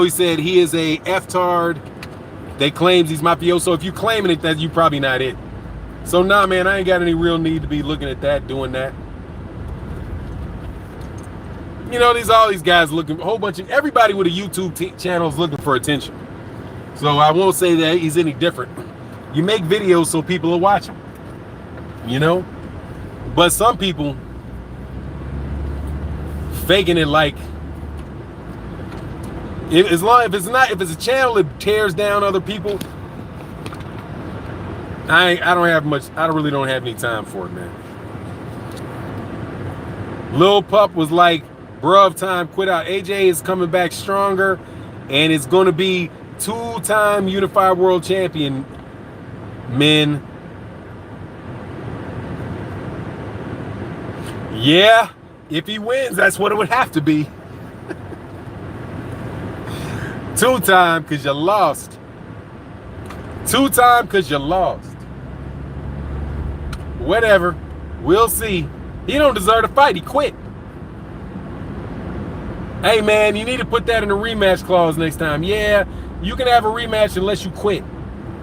he said he is a F-tard that claims he's mafioso. If you claiming it, that you probably not it. So nah, man, I ain't got any real need to be looking at that, doing that. All these guys looking, a whole bunch of, everybody with a YouTube channel is looking for attention. So I won't say that he's any different. You make videos so people are watching, But some people faking it like, if it's a channel that tears down other people, I really don't have any time for it, man. Lil Pup was like, bruv, time, quit out. AJ is coming back stronger, and it's going to be two-time unified world champion, men. Yeah, if he wins, that's what it would have to be. Two-time because you lost. Two-time because you lost. Whatever. We'll see. He don't deserve to fight. He quit. Hey, man, you need to put that in the rematch clause next time. Yeah, you can have a rematch unless you quit.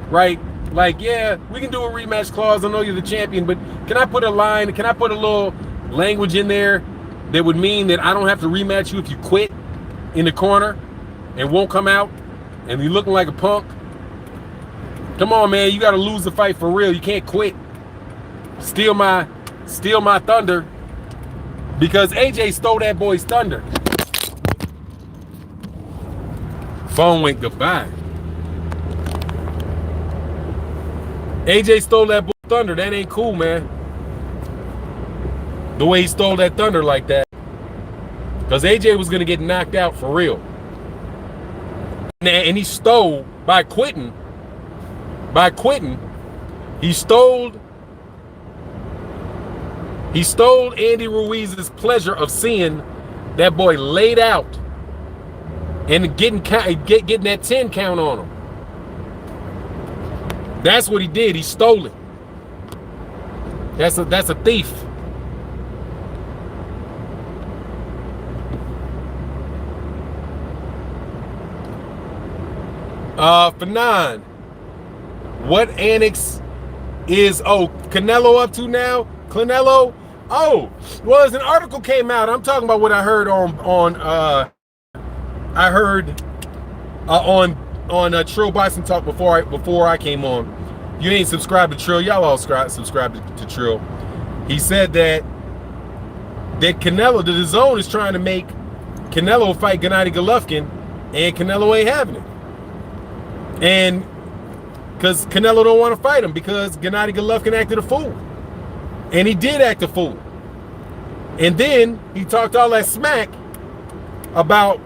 Right? Like, yeah, we can do a rematch clause. I know you're the champion, but can I put a line? Can I put a little language in there that would mean that I don't have to rematch you if you quit in the corner and won't come out and you looking like a punk? Come on, man, you got to lose the fight for real. You can't quit. Steal my thunder, because AJ stole that boy's thunder. Phone went goodbye. AJ stole that boy's thunder. That ain't cool, man. The way he stole that thunder like that. Because AJ was going to get knocked out for real. And he stole, by quitting, he stole Andy Ruiz's pleasure of seeing that boy laid out and getting that 10 count on him. That's what he did. He stole it. That's a thief. Fanon, what annex is Canelo up to now? Canelo? Oh, well, as an article came out, I'm talking about what I heard on Trill Boxing Talk before I came on. You ain't subscribed to Trill. Y'all all subscribe to Trill. He said that Canelo, the Dazn is trying to make Canelo fight Gennady Golovkin, and Canelo ain't having it. And because Canelo don't want to fight him because Gennady Golovkin acted a fool. And he did act a fool. And then he talked all that smack about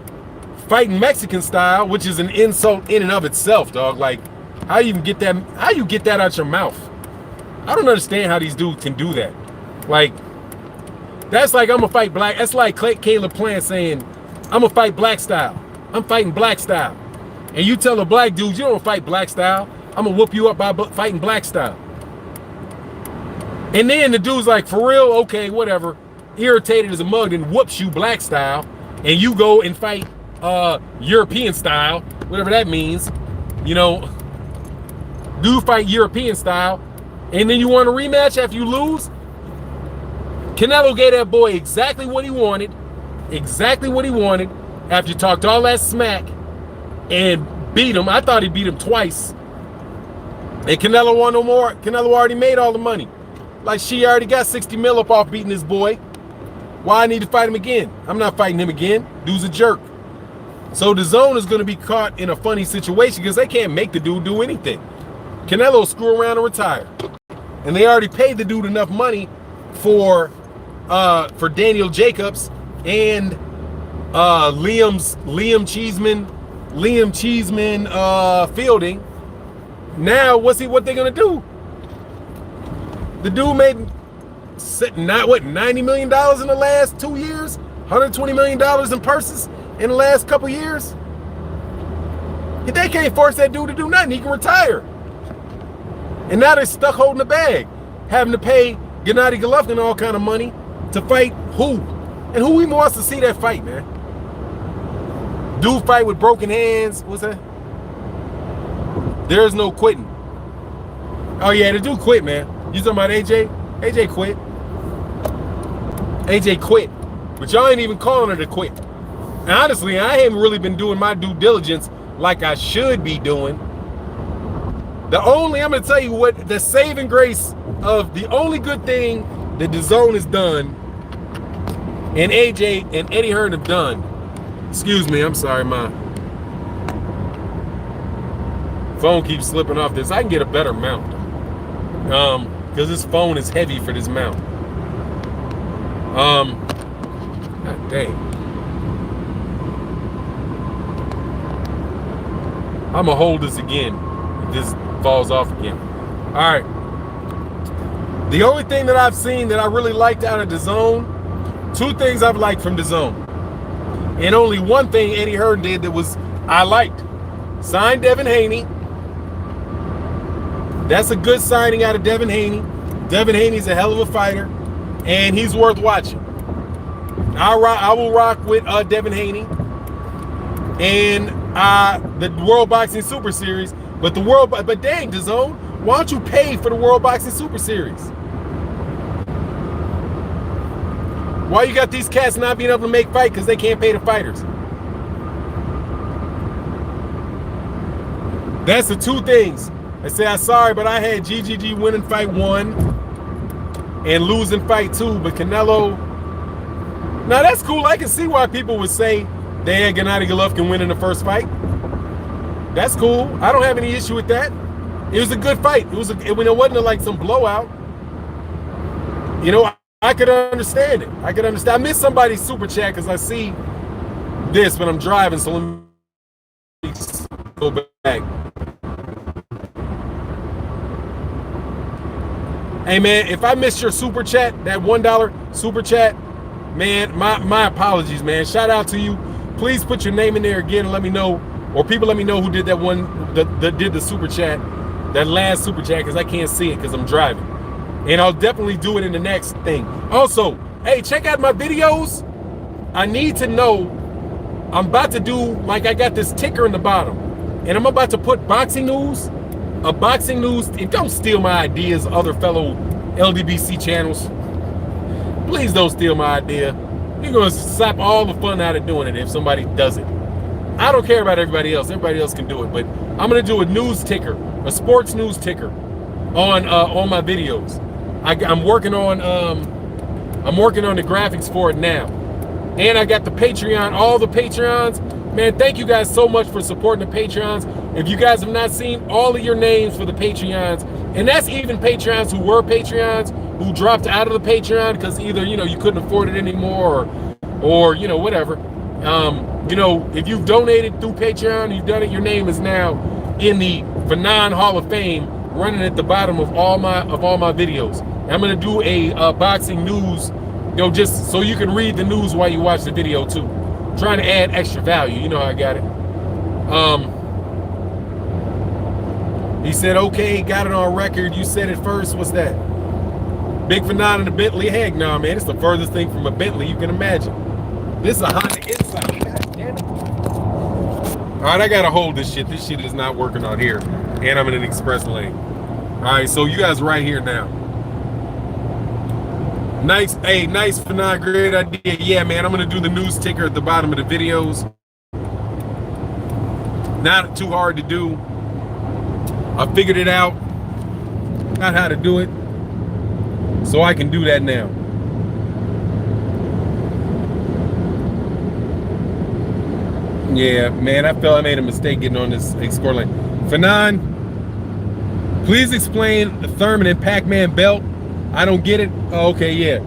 fighting Mexican style, which is an insult in and of itself, dog. Like, how you get that out your mouth? I don't understand how these dudes can do that. Like, that's like, I'm gonna fight black. That's like Caleb Plant saying, I'm gonna fight black style. I'm fighting black style. And you tell a black dude, you don't fight black style. I'm gonna whoop you up by fighting black style. And then the dude's like, for real, okay, whatever. Irritated as a mug, then whoops you black style, and you go and fight European style, whatever that means. You know, do fight European style, and then you want a rematch after you lose. Canelo gave that boy exactly what he wanted, after you talked all that smack and beat him. I thought he beat him twice. And Canelo want no more. Canelo already made all the money. Like, she already got 60 mil up off beating this boy. Why I need to fight him again? I'm not fighting him again. Dude's a jerk. So Dazn is going to be caught in a funny situation because they can't make the dude do anything. Canelo screw around and retire. And they already paid the dude enough money for Daniel Jacobs and Liam Cheeseman Fielding. Now what they gonna do? The dude made $90 million in the last 2 years, $120 million in purses in the last couple years. If they can't force that dude to do nothing, he can retire. And now they're stuck holding the bag, having to pay Gennady Golovkin all kind of money to fight who? And who even wants to see that fight, man? Dude fight with broken hands. What's that? There's no quitting. Oh yeah, the dude quit, man. You talking about AJ? AJ quit. AJ quit. But y'all ain't even calling her to quit. And honestly, I haven't really been doing my due diligence like I should be doing. I'm gonna tell you what the saving grace of the only good thing that Dazn has done and AJ and Eddie Hearn have done. Excuse me, I'm sorry, my phone keeps slipping off this. I can get a better mount. Because this phone is heavy for this mount. God dang. I'm gonna hold this again if this falls off again. All right. The only thing that I've seen that I really liked out of Dazn, two things I've liked from Dazn. And only one thing Eddie Hearn did that was I liked. Signed Devin Haney. That's a good signing out of Devin Haney. Devin Haney's a hell of a fighter, and he's worth watching. I will rock with Devin Haney and the World Boxing Super Series. But dang, Dazn, why don't you pay for the World Boxing Super Series? Why you got these cats not being able to make fight because they can't pay the fighters? That's the two things. I say, I'm sorry, but I had GGG winning fight 1 and losing fight 2, but Canelo. Now that's cool. I can see why people would say they had Gennady Golovkin winning the first fight. That's cool. I don't have any issue with that. It was a good fight. It wasn't like some blowout. You know, I could understand it. I missed somebody's super chat because I see this when I'm driving, so let me go back. Hey man, if I missed your super chat, that $1 super chat, man, my apologies, man. Shout out to you. Please put your name in there again and let me know, or people let me know who did that one, did the super chat, that last super chat, because I can't see it because I'm driving. And I'll definitely do it in the next thing. Also, hey, check out my videos. I need to know, I'm about to do, like I got this ticker in the bottom, and I'm about to put boxing news, and don't steal my ideas, other fellow LDBC channels. Please don't steal my idea. You're going to slap all the fun out of doing it if somebody does it. I don't care about everybody else. Everybody else can do it, but I'm going to do a news ticker, a sports news ticker on my videos. I'm working on the graphics for it now. And I got the Patreon, all the Patreons. Man, thank you guys so much for supporting the Patreons. If you guys have not seen all of your names for the Patreons, and that's even Patreons who were Patreons, who dropped out of the Patreon because either, you couldn't afford it anymore or whatever. If you've donated through Patreon, you've done it, your name is now in the Fanon Hall of Fame, running at the bottom of all my videos. I'm going to do a boxing news, just so you can read the news while you watch the video too. Trying to add extra value. You know how I got it. He said, okay, got it on record. You said it first. What's that? Big Fanon in a Bentley. Heck no, man. It's the furthest thing from a Bentley you can imagine. This is a Honda Insight. God damn it. All right, I gotta hold this shit. This shit is not working out here, and I'm in an express lane. All right, so you guys right here now. Nice, hey, nice Fanon, great idea. Yeah, man, I'm gonna do the news ticker at the bottom of the videos. Not too hard to do. I figured it out. Got how to do it. So I can do that now. Yeah, man, I felt I made a mistake getting on this score lane. Fanon, please explain the Thurman and Pac-Man belt. I don't get it. Oh, okay, yeah.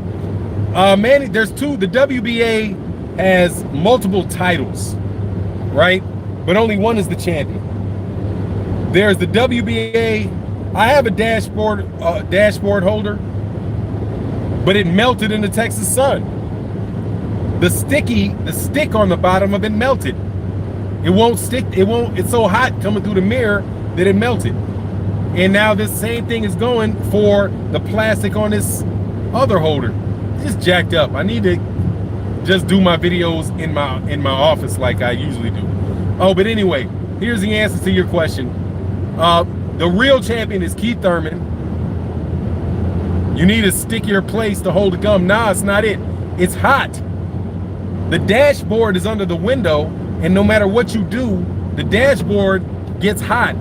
Man, there's two. The WBA has multiple titles, right? But only one is the champion. There's the WBA. I have a dashboard holder, but it melted in the Texas sun. The stick on the bottom of it melted. It won't stick. It's so hot coming through the mirror that it melted. And now this same thing is going for the plastic on this other holder. It's just jacked up. I need to just do my videos in my office like I usually do. Oh, but anyway, here's the answer to your question. The real champion is Keith Thurman. You need a stickier place to hold the gum. Nah, it's not it. It's hot. The dashboard is under the window, and no matter what you do, the dashboard gets hot,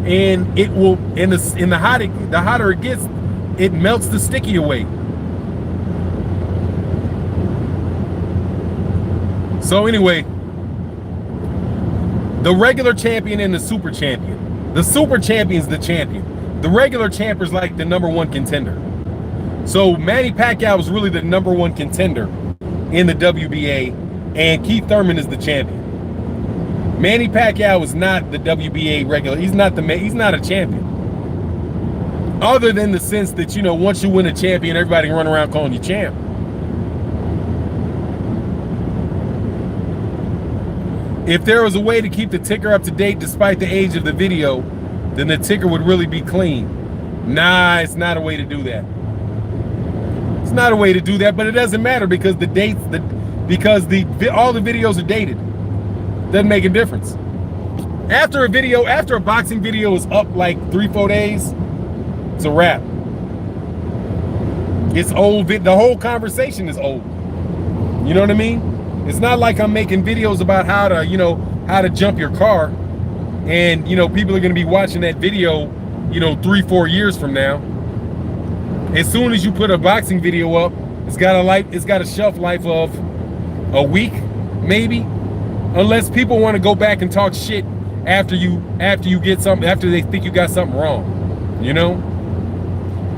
and it will. The hotter it gets, it melts the sticky away. So anyway, the regular champion and the super champion. The super champion's the champion. The regular champion's like the #1 contender. So Manny Pacquiao is really the #1 contender in the WBA, and Keith Thurman is the champion. Manny Pacquiao is not the WBA regular. He's not a champion. Other than the sense that, you know, once you win a champion, everybody can run around calling you champ. If there was a way to keep the ticker up to date despite the age of the video, then the ticker would really be clean. Nah, it's not a way to do that. It's not a way to do that, but it doesn't matter because the dates, all the videos are dated. Doesn't make a difference. After a boxing video is up like 3-4 days, it's a wrap. It's old. The whole conversation is old. You know what I mean? It's not like I'm making videos about how to jump your car, and people are going to be watching that video 3-4 years from now. As soon as you put a boxing video up, it's got a shelf life of a week, maybe, unless people want to go back and talk shit after they think you got something wrong,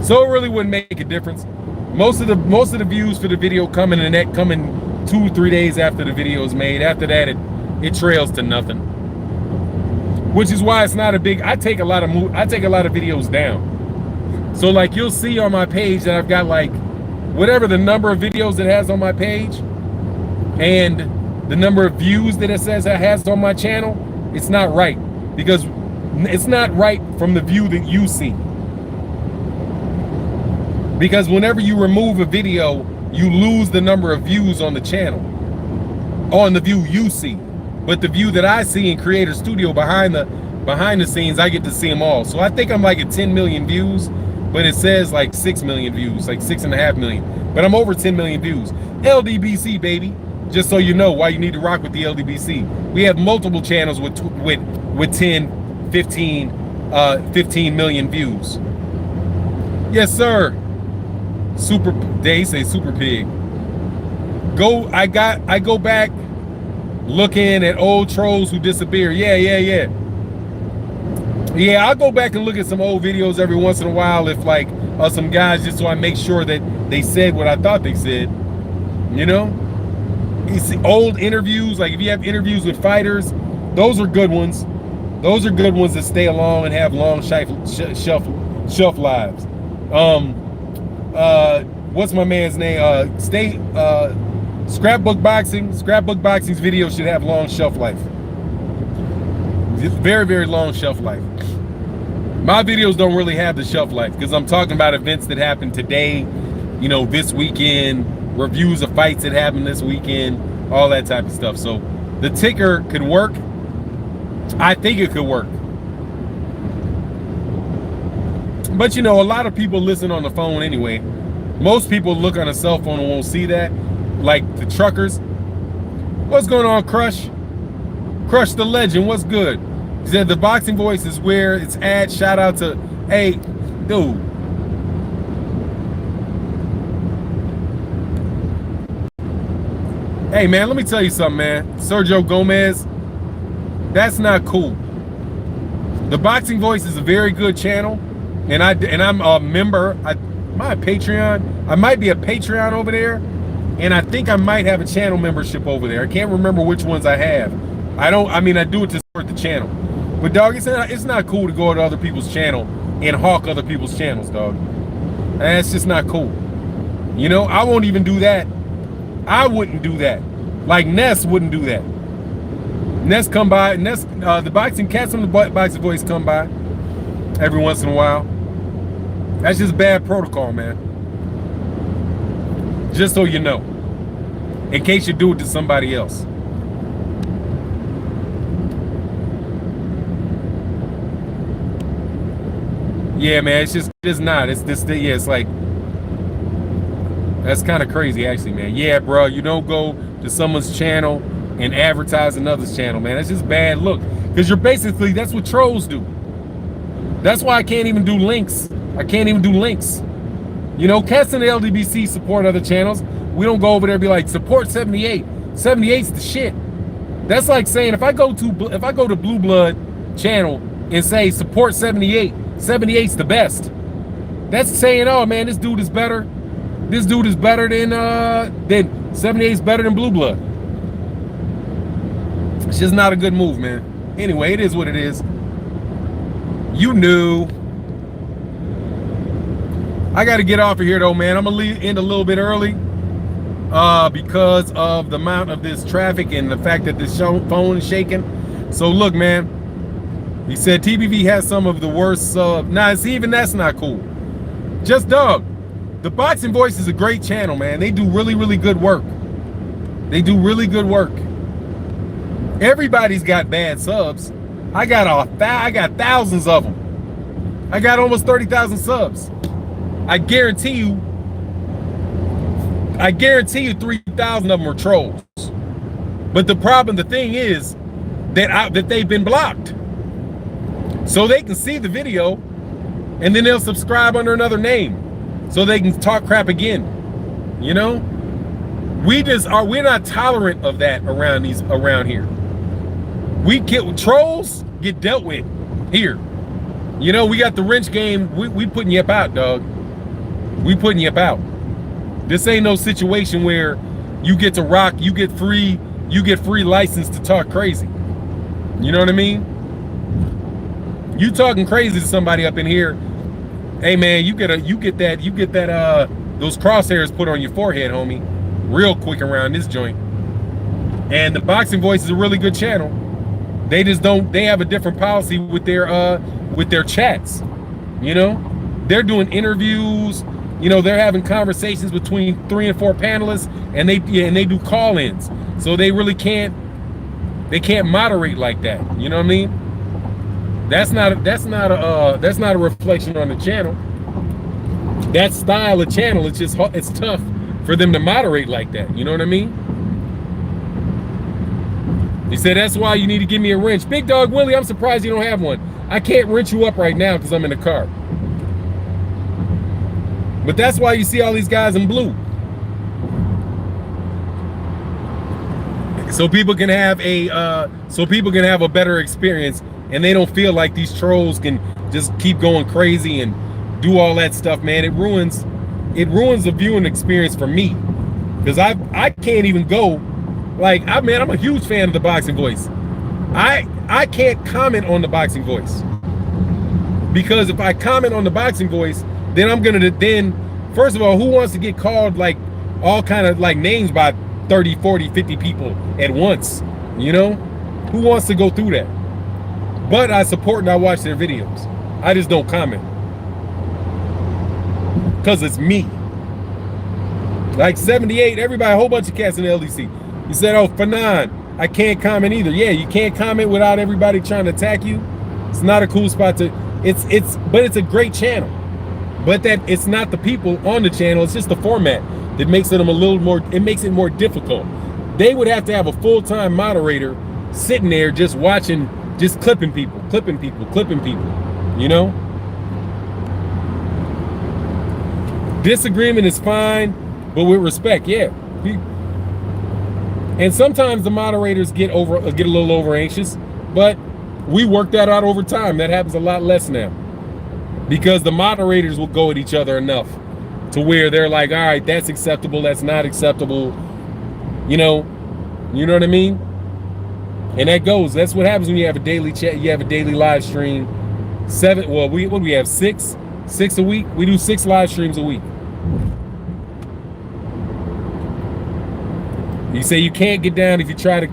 So it really wouldn't make a difference. Most of the views for the video come in 2-3 days after the video is made. After that, it trails to nothing. Which is why it's not a big. I take a lot of videos down. So like you'll see on my page that I've got like whatever the number of videos it has on my page and the number of views that it says it has on my channel. It's not right, because it's not right from the view that you see. Because whenever you remove a video, you lose the number of views on the channel, on the view you see. But the view that I see in Creator Studio behind the scenes, I get to see them all. So I think I'm like at 10 million views, but it says like 6 million views, like 6.5 million. But I'm over 10 million views. LDBC, baby. Just so you know why you need to rock with the LDBC. We have multiple channels with 10, 15 million views. Yes, sir. They say Super Pig. I go back looking at old trolls who disappear. Yeah, I'll go back and look at some old videos every once in a while if like some guys, just so I make sure that they said what I thought they said. You see old interviews, like if you have interviews with fighters, those are good ones. Those are good ones that stay along and have long shelf lives. What's my man's name? Scrapbook Boxing. Scrapbook Boxing's video should have long shelf life. Very, very long shelf life. My videos don't really have the shelf life because I'm talking about events that happened today, you know, this weekend, reviews of fights that happened this weekend, all that type of stuff. So the ticker could work. I think it could work. But you know, a lot of people listen on the phone anyway. Most people look on a cell phone and won't see that. Like the truckers. What's going on, Crush? Crush the Legend, what's good? He said the Boxing Voice is where it's at. Shout out to, hey, dude. Hey man, let me tell you something, man. Sergio Gomez, that's not cool. The Boxing Voice is a very good channel, and I'm a member. Am I a Patreon? I might be a Patreon over there, and I think I might have a channel membership over there. I can't remember which ones I have. I mean, I do it to support the channel. But dog, it's not cool to go to other people's channel and hawk other people's channels, dog. That's just not cool. You know, I won't even do that. I wouldn't do that. Like Ness wouldn't do that. Ness come by, Ness, the boxing cats from the Boxing Voice come by every once in a while. That's just bad protocol, man. Just so you know, in case you do it to somebody else. Yeah, man, it's not. It's this, yeah, it's like, that's kind of crazy, actually, man. Yeah, bro, you don't go to someone's channel and advertise another's channel, man. That's just bad look. Because you're basically, that's what trolls do. That's why I can't even do links. I can't even do links. You know, cats in the LDBC support other channels. We don't go over there and be like, support 78. 78's the shit. That's like saying, if I go to Blue Blood channel and say support 78, 78's the best. That's saying, oh man, this dude is better. This dude is better than 78's better than Blue Blood. It's just not a good move, man. Anyway, it is what it is. You knew. I got to get off of here though, man. I'm gonna end a little bit early because of the amount of this traffic and the fact that this phone is shaking. So look, man. He said TBV has some of the worst nah, see, even that's not cool. Just dog. The Boxing Voice is a great channel, man. They do really, really good work. They do really good work. Everybody's got bad subs. I got thousands of them. I got almost 30,000 subs. I guarantee you 3,000 of them are trolls. But the thing is that they've been blocked. So they can see the video and then they'll subscribe under another name so they can talk crap again. You know? We're not tolerant of that around here. Trolls get dealt with here. You know, we got the wrench game. We putting you up out, dog. We putting you up out. This ain't no situation where you get to rock, you get free license to talk crazy. You know what I mean? You talking crazy to somebody up in here, hey man, you get that those crosshairs put on your forehead, homie, real quick around this joint. And the Boxing Voice is a really good channel. They have a different policy with their chats. You know, they're doing interviews, you know, they're having conversations between 3 and 4 panelists, and they do call-ins. So they really can't moderate like that. You know what I mean? That's not a reflection on the channel. That style of channel, it's tough for them to moderate like that. You know what I mean? He said that's why you need to give me a wrench. Big Dog Willie, I'm surprised you don't have one. I can't wrench you up right now because I'm in the car. But that's why you see all these guys in blue. So people can have a better experience, and they don't feel like these trolls can just keep going crazy and do all that stuff, man. It ruins the viewing experience for me, because I can't even go. Like, I'm a huge fan of the Boxing Voice. I can't comment on the Boxing Voice, because if I comment on the Boxing Voice, then first of all, who wants to get called like all kind of like names by 30, 40, 50 people at once? You know, who wants to go through that? But I support and I watch their videos. I just don't comment because it's me. Like 78, everybody, a whole bunch of cats in the LDC. You said, oh, Fanon, I can't comment either. Yeah, you can't comment without everybody trying to attack you. It's not a cool spot to, but it's a great channel. But that it's not the people on the channel, it's just the format that makes it a little more, it makes it more difficult. They would have to have a full-time moderator sitting there just watching, just clipping people, you know? Disagreement is fine, but with respect, yeah. And sometimes the moderators get a little over anxious, but we work that out over time. That happens a lot less now. Because the moderators will go at each other enough to where they're like, all right, that's acceptable, that's not acceptable. You know what I mean? And that goes. That's what happens when you have a daily chat, you have a daily live stream. What do we have? Six a week? We do 6 live streams a week. You say you can't get down if you try to.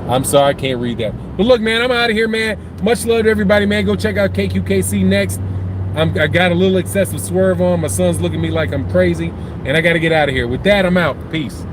I'm sorry, I can't read that. But look, man, I'm out of here, man. Much love to everybody, man. Go check out KQKC next. I got a little excessive swerve on. My son's looking at me like I'm crazy, and I got to get out of here. With that, I'm out. Peace.